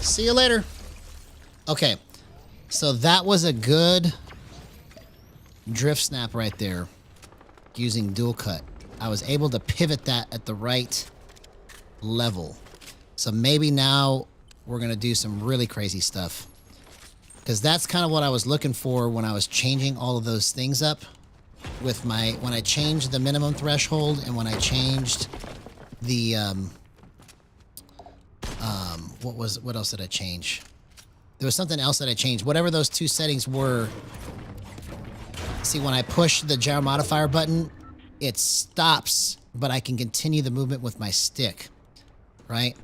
See you later. Okay, so that was a good drift snap right there using dual cut. I was able to pivot that at the right level. So maybe now we're going to do some really crazy stuff. Because that's kind of what I was looking for when I was changing all of those things up with my, when I changed the minimum threshold and when I changed the, what else did I change? There was something else that I changed. Whatever those two settings were. See, when I push the gyro modifier button, it stops, but I can continue the movement with my stick, right?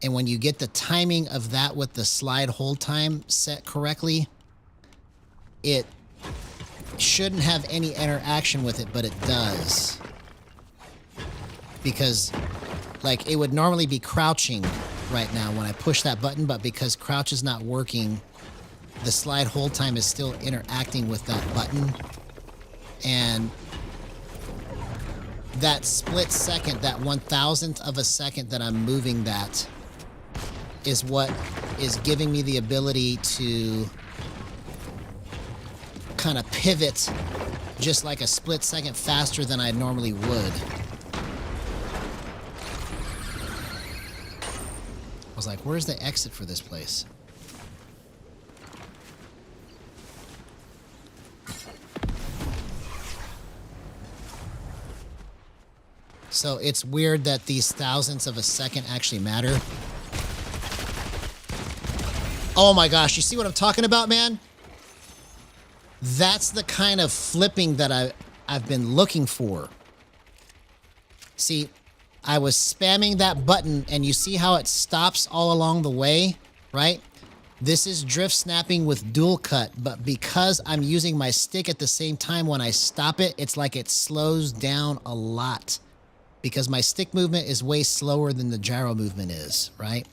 And when you get the timing of that with the slide hold time set correctly, it shouldn't have any interaction with it, but it does. Because, like, it would normally be crouching right now when I push that button, but because crouch is not working, the slide hold time is still interacting with that button. And that split second, that 1,000th of a second that I'm moving that is what is giving me the ability to kind of pivot just like a split second faster than I normally would. I was like, where's the exit for this place? So it's weird that these thousandths of a second actually matter. Oh my gosh, you see what I'm talking about, man? That's the kind of flipping that I've been looking for. See, I was spamming that button and you see how it stops all along the way, right? This is drift snapping with dual cut, but because I'm using my stick at the same time when I stop it, it's like it slows down a lot because my stick movement is way slower than the gyro movement is, right?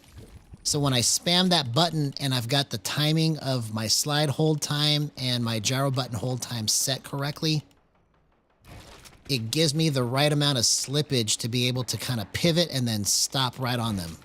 So when I spam that button and I've got the timing of my slide hold time and my gyro button hold time set correctly, it gives me the right amount of slippage to be able to kind of pivot and then stop right on them.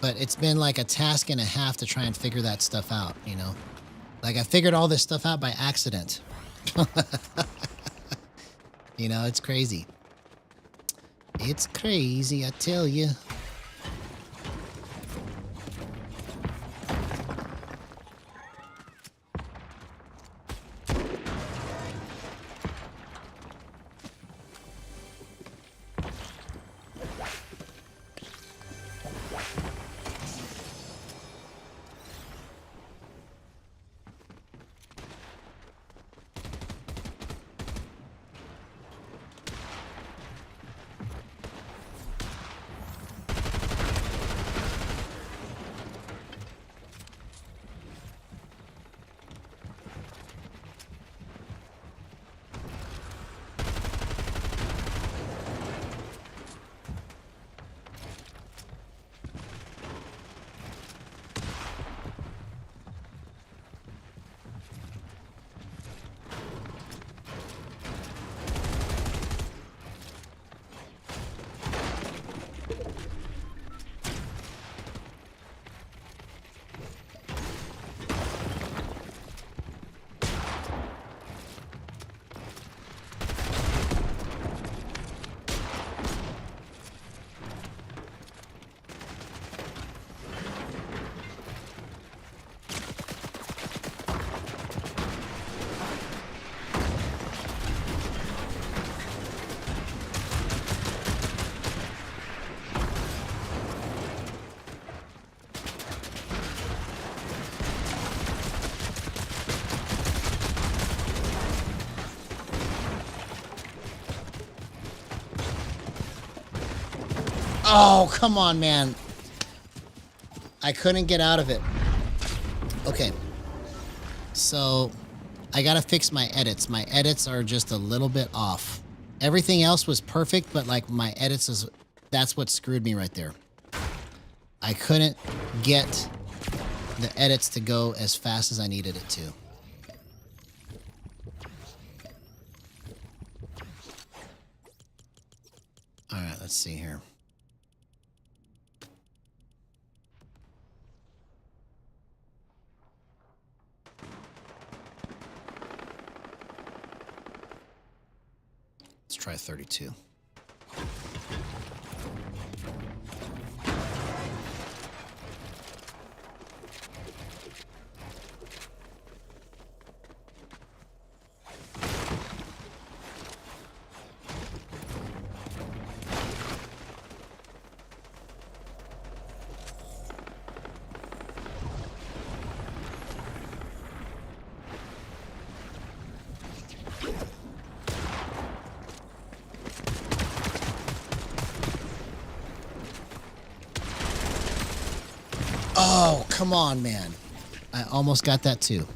But it's been like a task and a half to try and figure that stuff out, you know? Like I figured all this stuff out by accident. You know, it's crazy. It's crazy, I tell you. Oh, come on, man. I couldn't get out of it. Okay. So I gotta fix my edits. My edits are just a little bit off. Everything else was perfect, but like my edits is, that's what screwed me right there. I couldn't get the edits to go as fast as I needed it to. All right, let's see here. Let's try 32. Oh, come on, man. I almost got that too.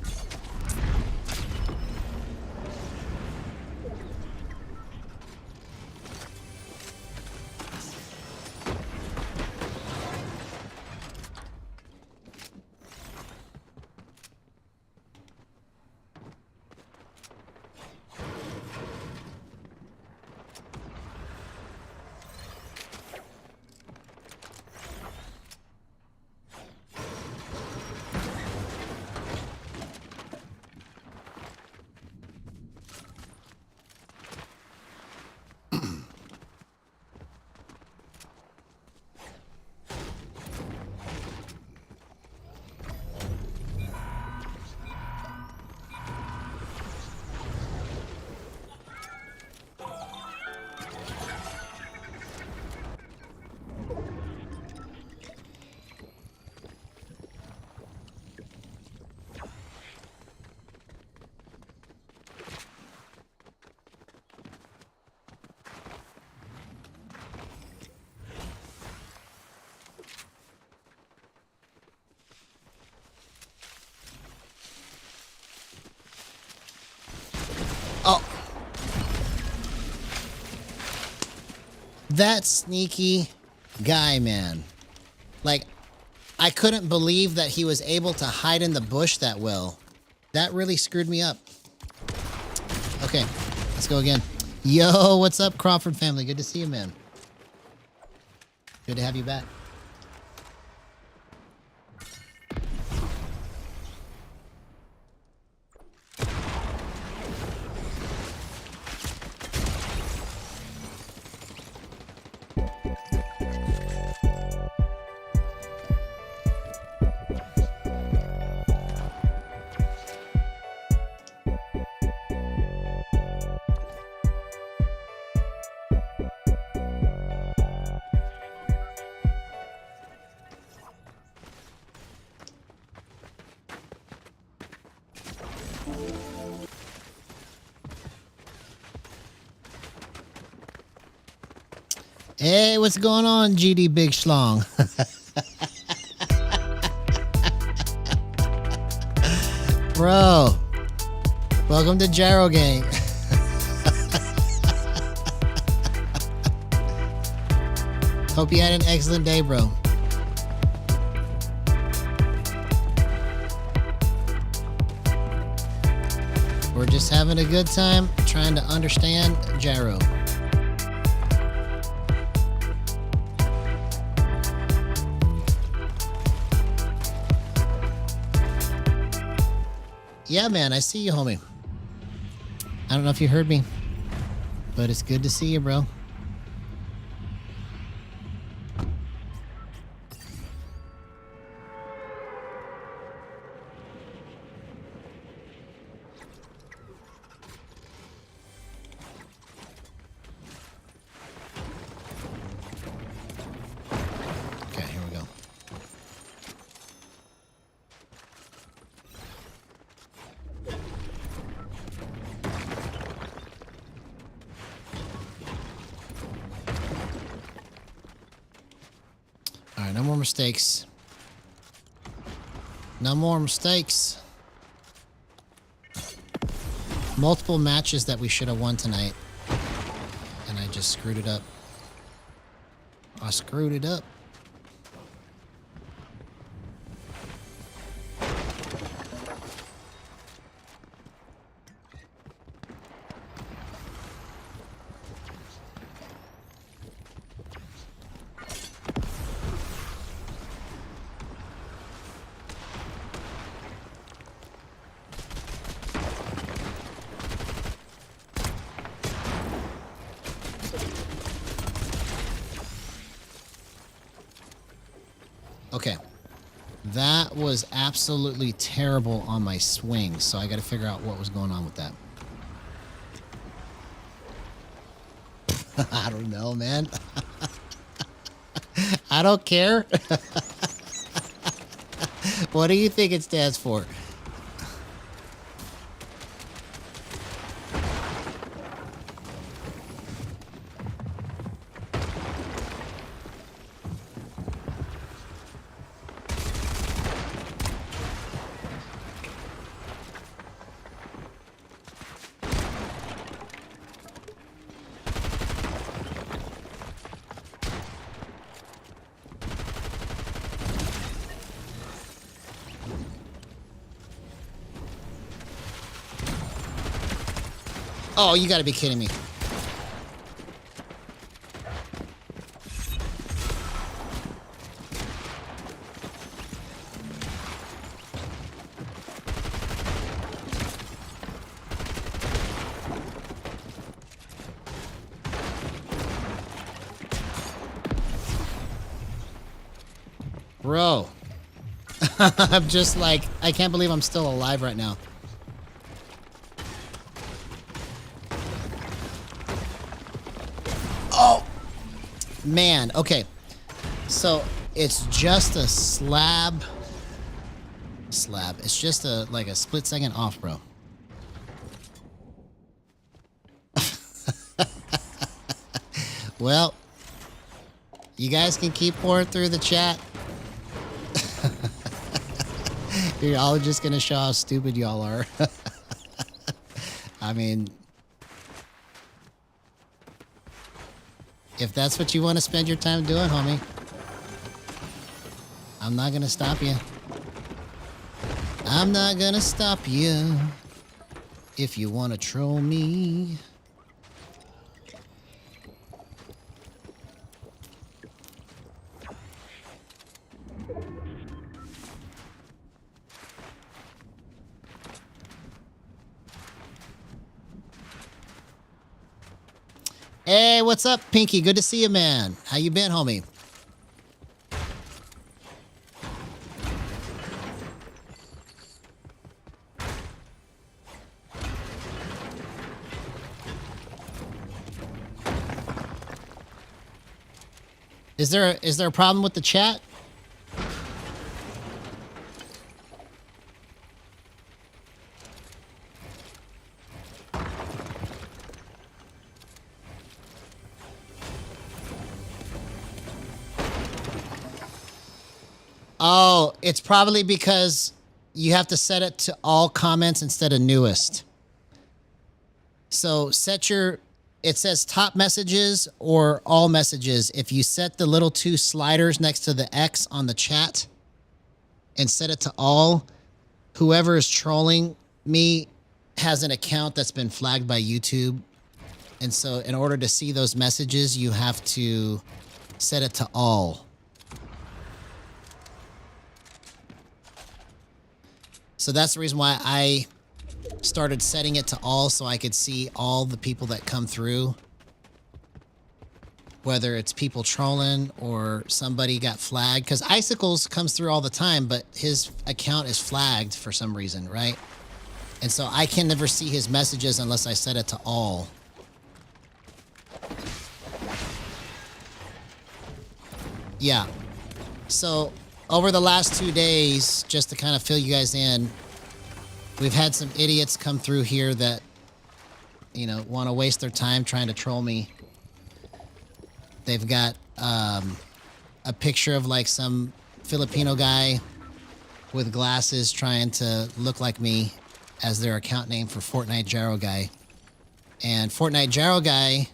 Oh. That sneaky guy, man. Like, I couldn't believe that he was able to hide in the bush that well. That really screwed me up. Okay, let's go again. Yo, what's up, Crawford family? Good to see you, man. Good to have you back. Hey, what's going on, GD Big Schlong? Bro, welcome to Gyro Gang. Hope you had an excellent day, bro. We're just having a good time trying to understand Gyro. Yeah, man, I see you, homie. I don't know if you heard me, but it's good to see you, bro. Okay, here we go. right, no more mistakes. No more mistakes. Multiple matches that we should have won tonight. And I just screwed it up. I screwed it up. Okay, that was absolutely terrible on my swing, so I got to figure out what was going on with that. I don't know, man. I don't care. What do you think it stands for? Oh, you gotta be kidding me. Bro. I'm just like, I can't believe I'm still alive right now. Man, okay. So it's just a slab. It's just like a split second off, bro. Well, you guys can keep pouring through the chat. You're all just gonna show how stupid y'all are. I mean, if that's what you want to spend your time doing, homie, I'm not gonna stop you. I'm not gonna stop you if you want to troll me. Hey, what's up, Pinky? Good to see you, man. How you been, homie? Is there a problem with the chat? Oh, it's probably because you have to set it to all comments instead of newest. So set your, it says top messages or all messages. If you set the little two sliders next to the X on the chat and set it to all, whoever is trolling me has an account that's been flagged by YouTube. And so in order to see those messages, you have to set it to all. So that's the reason why I started setting it to all, so I could see all the people that come through. Whether it's people trolling or somebody got flagged. Because Icicles comes through all the time, but his account is flagged for some reason, right? And so I can never see his messages unless I set it to all. Yeah. So over the last 2 days, just to kind of fill you guys in, we've had some idiots come through here that, you know, want to waste their time trying to troll me. They've got a picture of like some Filipino guy with glasses trying to look like me as their account name for Fortnite Gyro Guy. And Fortnite Gyro Guy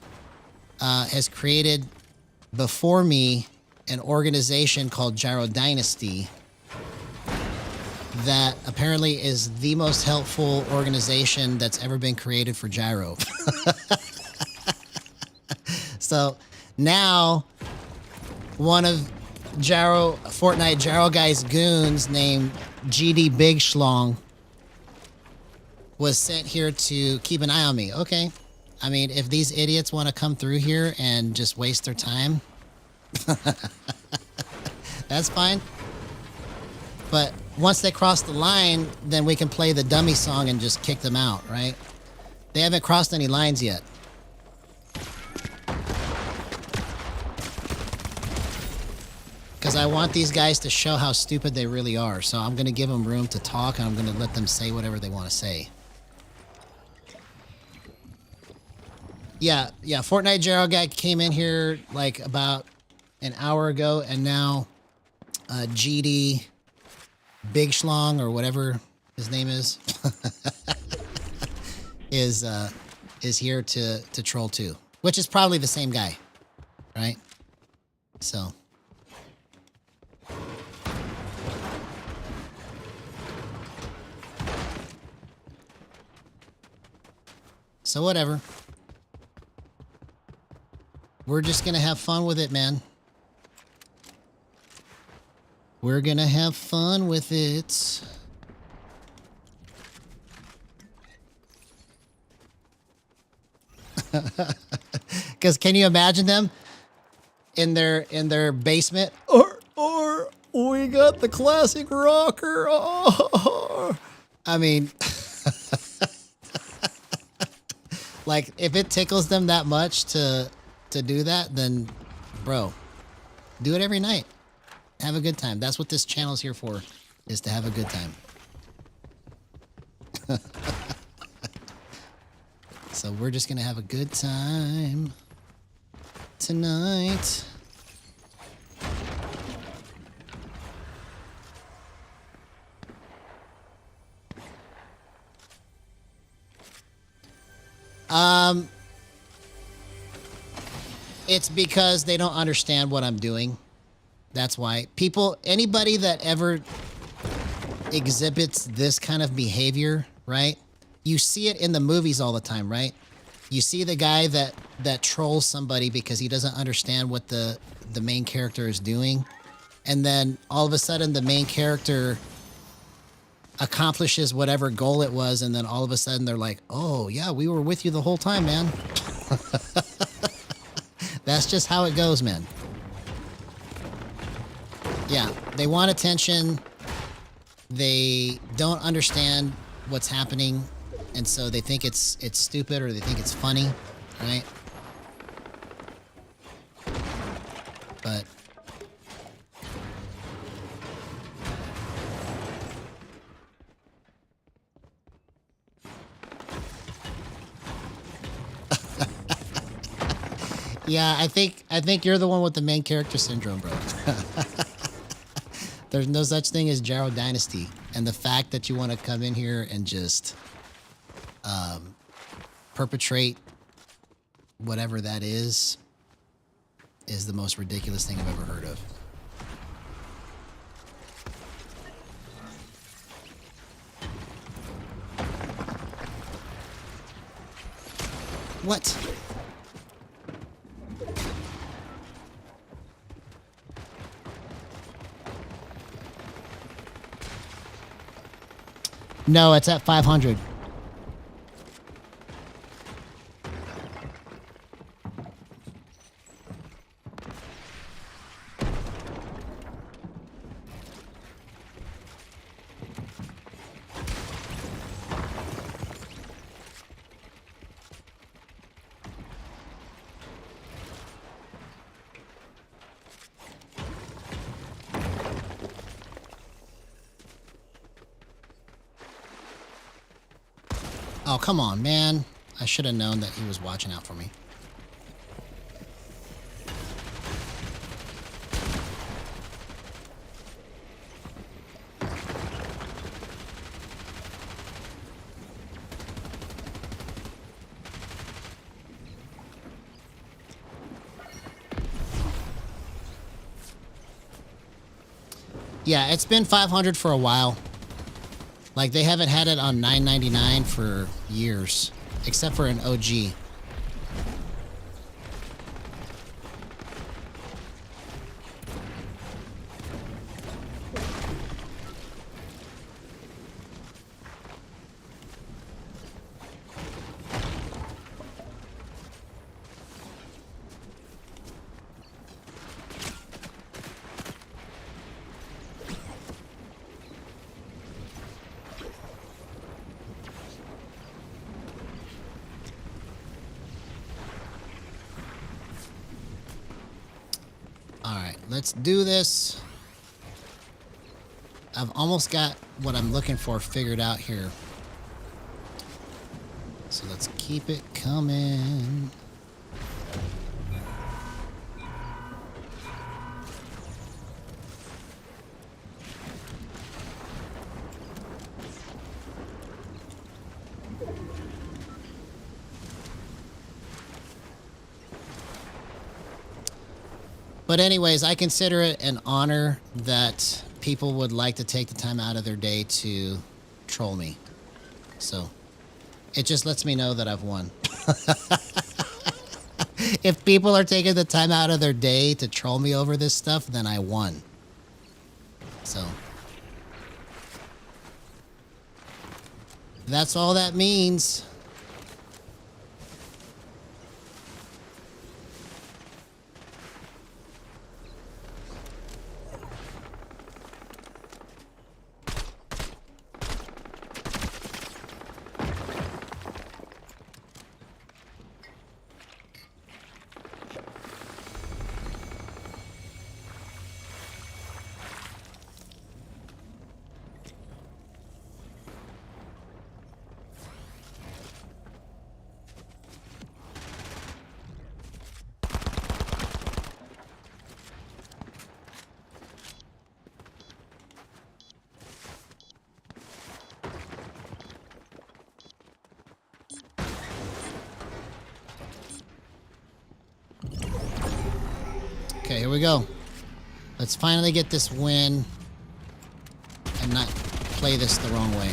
has created before me an organization called Gyro Dynasty that apparently is the most helpful organization that's ever been created for Gyro. So now one of Fortnite Gyro Guy's goons named GD Big Schlong was sent here to keep an eye on me. Okay. I mean, if these idiots want to come through here and just waste their time, that's fine. But once they cross the line, then we can play the dummy song and just kick them out, right? They haven't crossed any lines yet. Because I want these guys to show how stupid they really are. So I'm going to give them room to talk, and I'm going to let them say whatever they want to say. Yeah, Fortnite Gyro Guy came in here like about an hour ago, and now GD Big Schlong, or whatever his name is, is here to troll too, which is probably the same guy, right? So whatever. We're just gonna have fun with it, man. We're gonna have fun with it. Because can you imagine them in their basement? Or we got the classic rocker. Oh. I mean, like if it tickles them that much to do that, then bro, do it every night. Have a good time. That's what this channel's here for, is to have a good time. So we're just gonna have a good time tonight. It's because they don't understand what I'm doing. That's why. Anybody that ever exhibits this kind of behavior, right? You see it in the movies all the time, right? You see the guy that trolls somebody because he doesn't understand what the main character is doing. And then all of a sudden the main character accomplishes whatever goal it was, and then all of a sudden they're like, oh yeah, we were with you the whole time, man. That's just how it goes, man. Yeah, they want attention. They don't understand what's happening, and so they think it's stupid, or they think it's funny, right? But yeah, I think you're the one with the main character syndrome, bro. There's no such thing as Gyro Dynasty, and the fact that you want to come in here and just perpetrate whatever that is the most ridiculous thing I've ever heard of. What? No, it's at 500. Oh, come on, man. I should have known that he was watching out for me. Yeah, it's been 500 for a while. Like, they haven't had it on $9.99 for years, except for an OG. Let's do this. I've almost got what I'm looking for figured out here. So let's keep it coming. But anyways, I consider it an honor that people would like to take the time out of their day to troll me. So it just lets me know that I've won. If people are taking the time out of their day to troll me over this stuff, then I won. So that's all that means. Okay, here we go. Let's finally get this win and not play this the wrong way.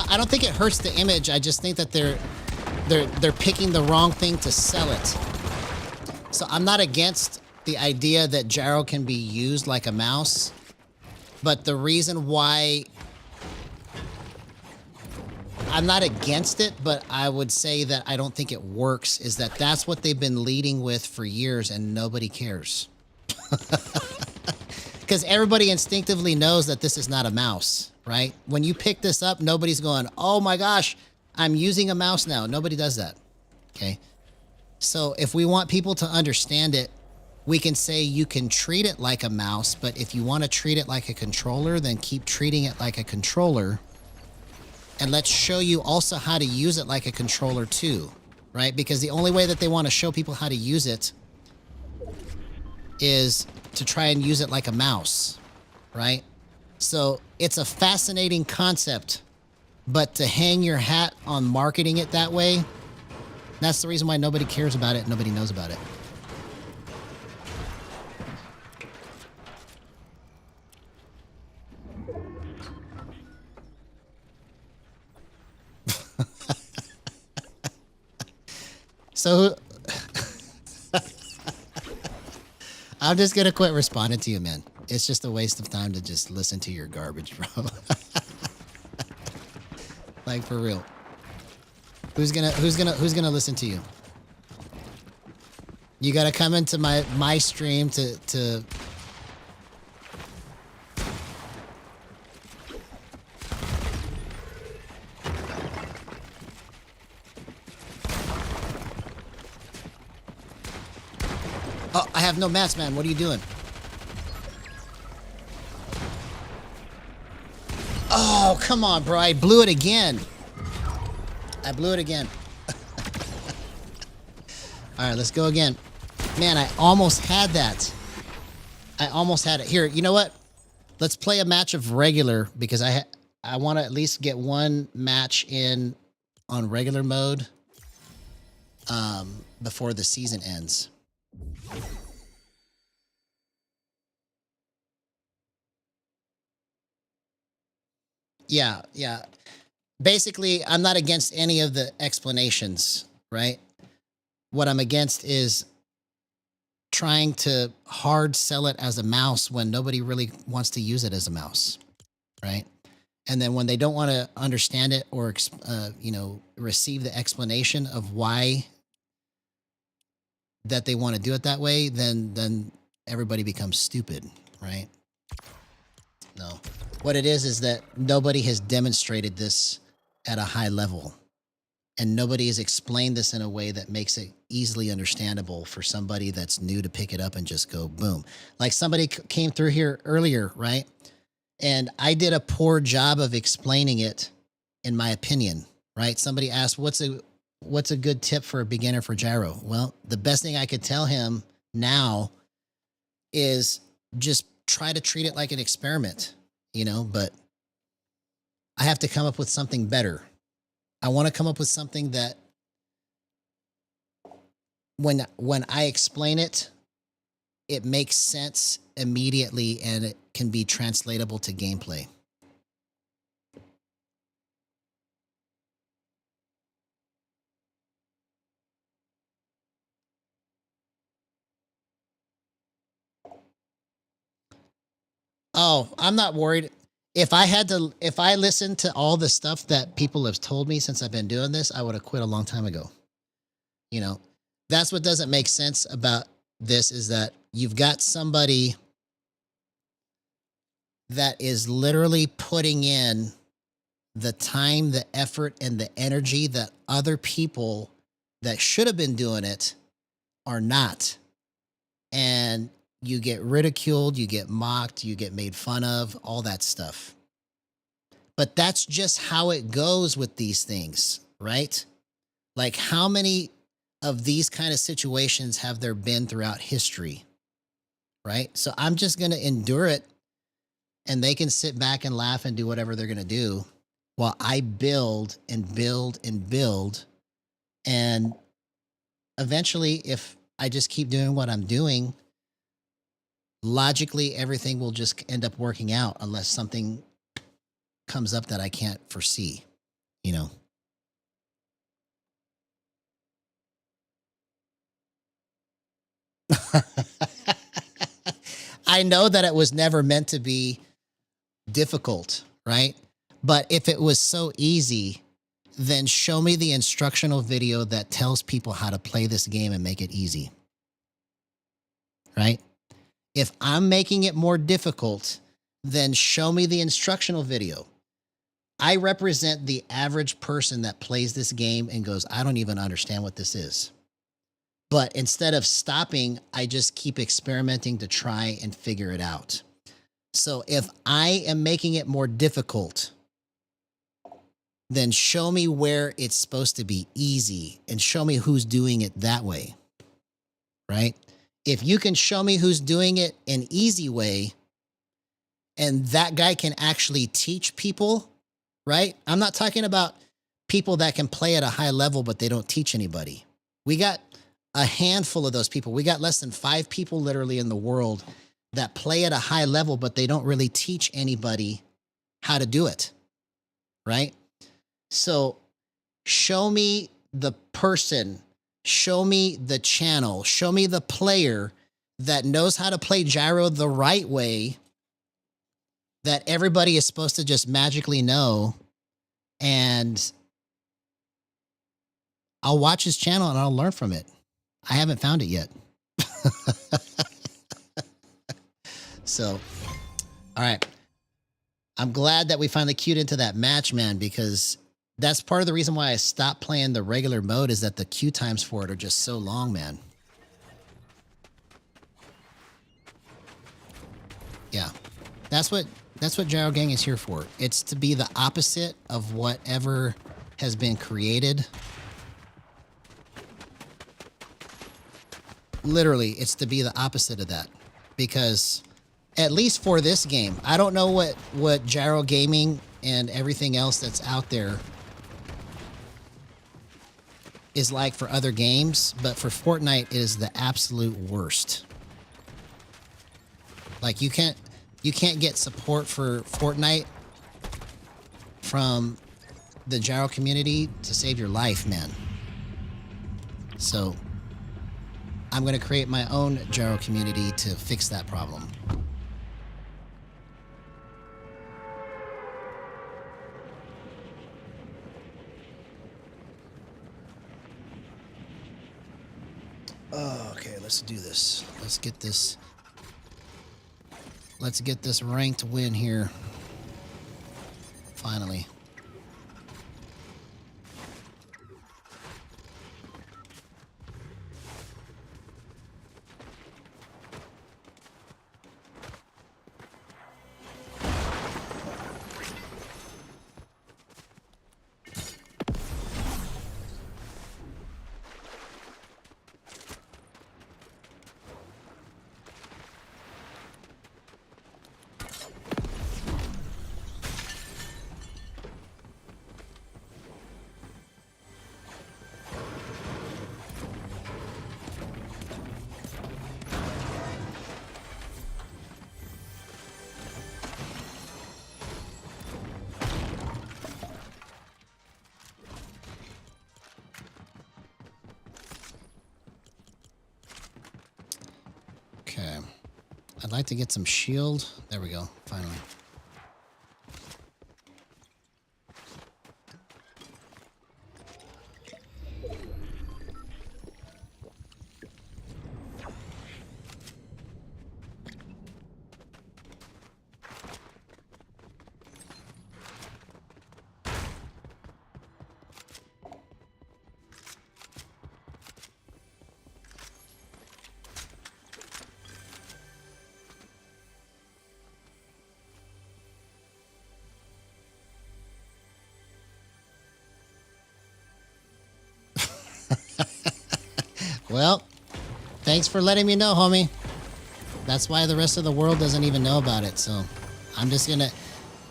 I don't think it hurts the image. I just think that they're picking the wrong thing to sell it. So I'm not against the idea that Gyro can be used like a mouse, but the reason why I'm not against it, but I would say that I don't think it works is that that's what they've been leading with for years and nobody cares. Because everybody instinctively knows that this is not a mouse. Right? When you pick this up, nobody's going, oh my gosh, I'm using a mouse now. Nobody does that. Okay? So if we want people to understand it, we can say you can treat it like a mouse, but if you want to treat it like a controller, then keep treating it like a controller. And let's show you also how to use it like a controller too. Right? Because the only way that they want to show people how to use it is to try and use it like a mouse. Right? So it's a fascinating concept, but to hang your hat on marketing it that way, that's the reason why nobody cares about it. Nobody knows about it. So I'm just going to quit responding to you, man. It's just a waste of time to just listen to your garbage, bro. Like, for real. Who's gonna listen to you? You gotta come into my stream to Oh, I have no mats, man. What are you doing? Oh, come on, bro. I blew it again. I blew it again. All right, let's go again. Man, I almost had that. I almost had it. Here, you know what? Let's play a match of regular because I want to at least get one match in on regular mode before the season ends. Yeah, yeah. Basically, I'm not against any of the explanations, right? What I'm against is trying to hard sell it as a mouse when nobody really wants to use it as a mouse, right? And then when they don't want to understand it or you know, receive the explanation of why that they want to do it that way, then everybody becomes stupid, right? No. What it is that nobody has demonstrated this at a high level. And nobody has explained this in a way that makes it easily understandable for somebody that's new to pick it up and just go boom. Like somebody came through here earlier, right? And I did a poor job of explaining it, in my opinion, right? Somebody asked, what's a good tip for a beginner for gyro? Well, the best thing I could tell him now is just try to treat it like an experiment, you know, but I have to come up with something better. I want to come up with something that when I explain it, it makes sense immediately and it can be translatable to gameplay. Oh, I'm not worried. If I listened to all the stuff that people have told me since I've been doing this, I would have quit a long time ago. You know, that's what doesn't make sense about this is that you've got somebody that is literally putting in the time, the effort, and the energy that other people that should have been doing it are not. And you get ridiculed, you get mocked, you get made fun of, all that stuff. But that's just how it goes with these things, right? Like how many of these kind of situations have there been throughout history, right? So I'm just going to endure it and they can sit back and laugh and do whatever they're going to do while I build and build and build. And eventually, if I just keep doing what I'm doing, logically, everything will just end up working out unless something comes up that I can't foresee, you know? I know that it was never meant to be difficult, right? But if it was so easy, then show me the instructional video that tells people how to play this game and make it easy, right? If I'm making it more difficult, then show me the instructional video. I represent the average person that plays this game and goes, I don't even understand what this is. But instead of stopping, I just keep experimenting to try and figure it out. So if I am making it more difficult, then show me where it's supposed to be easy and show me who's doing it that way, right? If you can show me who's doing it an easy way and that guy can actually teach people, right? I'm not talking about people that can play at a high level, but they don't teach anybody. We got a handful of those people. We got less than 5 people literally in the world that play at a high level, but they don't really teach anybody how to do it, right? So show me the person, show me the channel, show me the player that knows how to play gyro the right way that everybody is supposed to just magically know. And I'll watch his channel and I'll learn from it. I haven't found it yet. So, all right. I'm glad that we finally queued into that match, man, because that's part of the reason why I stopped playing the regular mode is that the queue times for it are just so long, man. Yeah. That's what Gyro Gang is here for. It's to be the opposite of whatever has been created. Literally, it's to be the opposite of that. Because at least for this game, I don't know what Gyro Gaming and everything else that's out there is like for other games, but for Fortnite it is the absolute worst. Like you can't get support for Fortnite from the Gyro community to save your life, man. So I'm going to create my own Gyro community to fix that problem. Oh, okay, let's do this. Let's get this ranked win here. Finally. Okay. I'd like to get some shield. There we go. Finally. Well, thanks for letting me know, homie. That's why the rest of the world doesn't even know about it. So I'm just going to,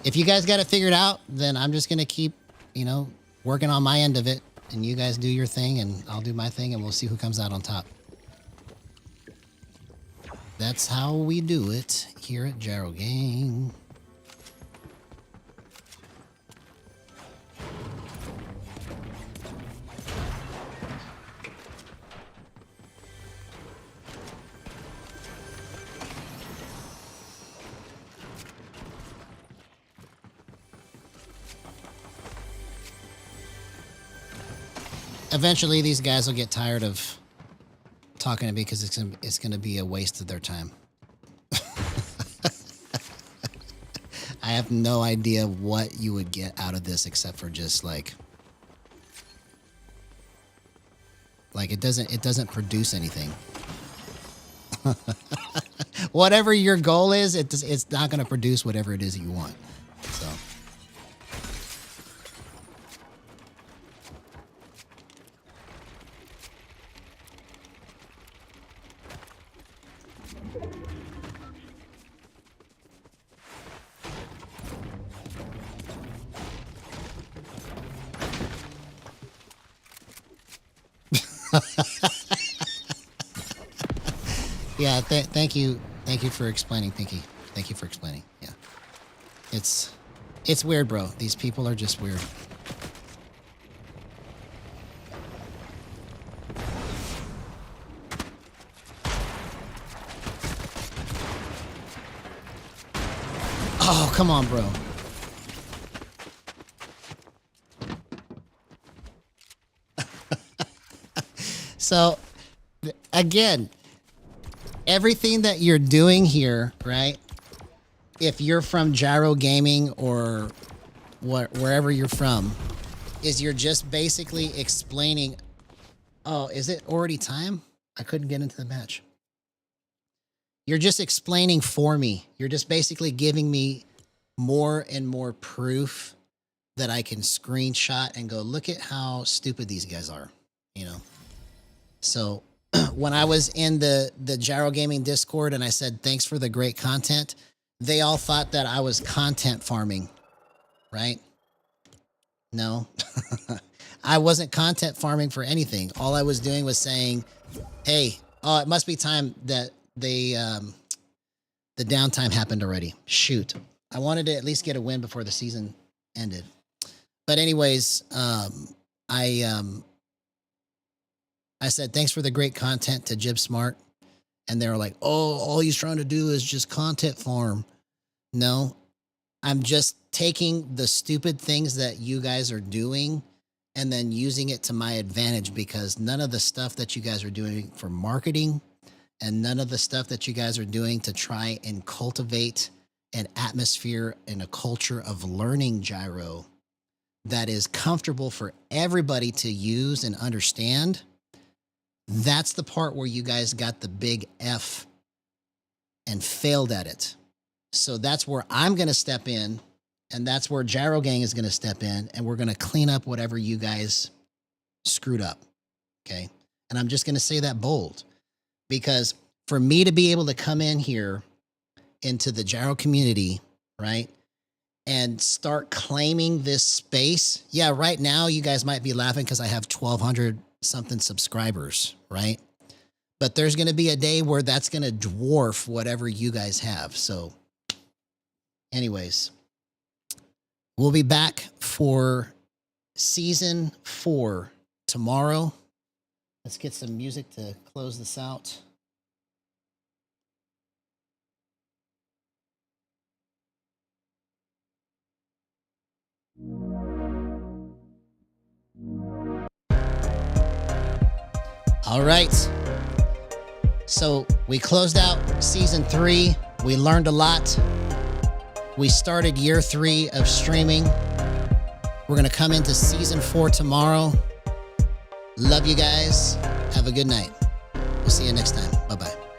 if you guys got it figured out, then I'm just going to keep, you know, working on my end of it. And you guys do your thing and I'll do my thing and we'll see who comes out on top. That's how we do it here at Gyro Gang. Eventually, these guys will get tired of talking to me because it's gonna be a waste of their time. I have no idea what you would get out of this except for just like it doesn't produce anything. Whatever your goal is, it's not gonna produce whatever it is that you want. So. Yeah, thank you for explaining, Pinky. Thank you for explaining. Yeah, it's weird, bro. These people are just weird. Oh, come on, bro. So, again, everything that you're doing here, right? If you're from Gyro Gaming or wherever you're from, is you're just basically explaining. Oh, is it already time? I couldn't get into the match. You're just explaining for me. You're just basically giving me more and more proof that I can screenshot and go, look at how stupid these guys are, you know? So when I was in the Gyro Gaming Discord and I said, thanks for the great content, they all thought that I was content farming, right? No, I wasn't content farming for anything. All I was doing was saying, hey, oh, it must be time that they, the downtime happened already. Shoot. I wanted to at least get a win before the season ended. But anyways, I said, thanks for the great content to Jib Smart. And they were like, oh, all he's trying to do is just content farm. No, I'm just taking the stupid things that you guys are doing and then using it to my advantage, because none of the stuff that you guys are doing for marketing and none of the stuff that you guys are doing to try and cultivate an atmosphere and a culture of learning Gyro that is comfortable for everybody to use and understand. That's the part where you guys got the big F and failed at it. So that's where I'm going to step in, and that's where Gyro Gang is going to step in, and we're going to clean up whatever you guys screwed up. Okay. And I'm just going to say that bold, because for me to be able to come in here into the Gyro community, right, and start claiming this space. Yeah, right now you guys might be laughing because I have 1,200 something subscribers, right? But there's going to be a day where that's going to dwarf whatever you guys have. So anyways, we'll be back for season 4 tomorrow. Let's get some music to close this out. All right. So we closed out season 3. We learned a lot. We started year 3 of streaming. We're going to come into season 4 tomorrow. Love you guys. Have a good night. We'll see you next time. Bye-bye.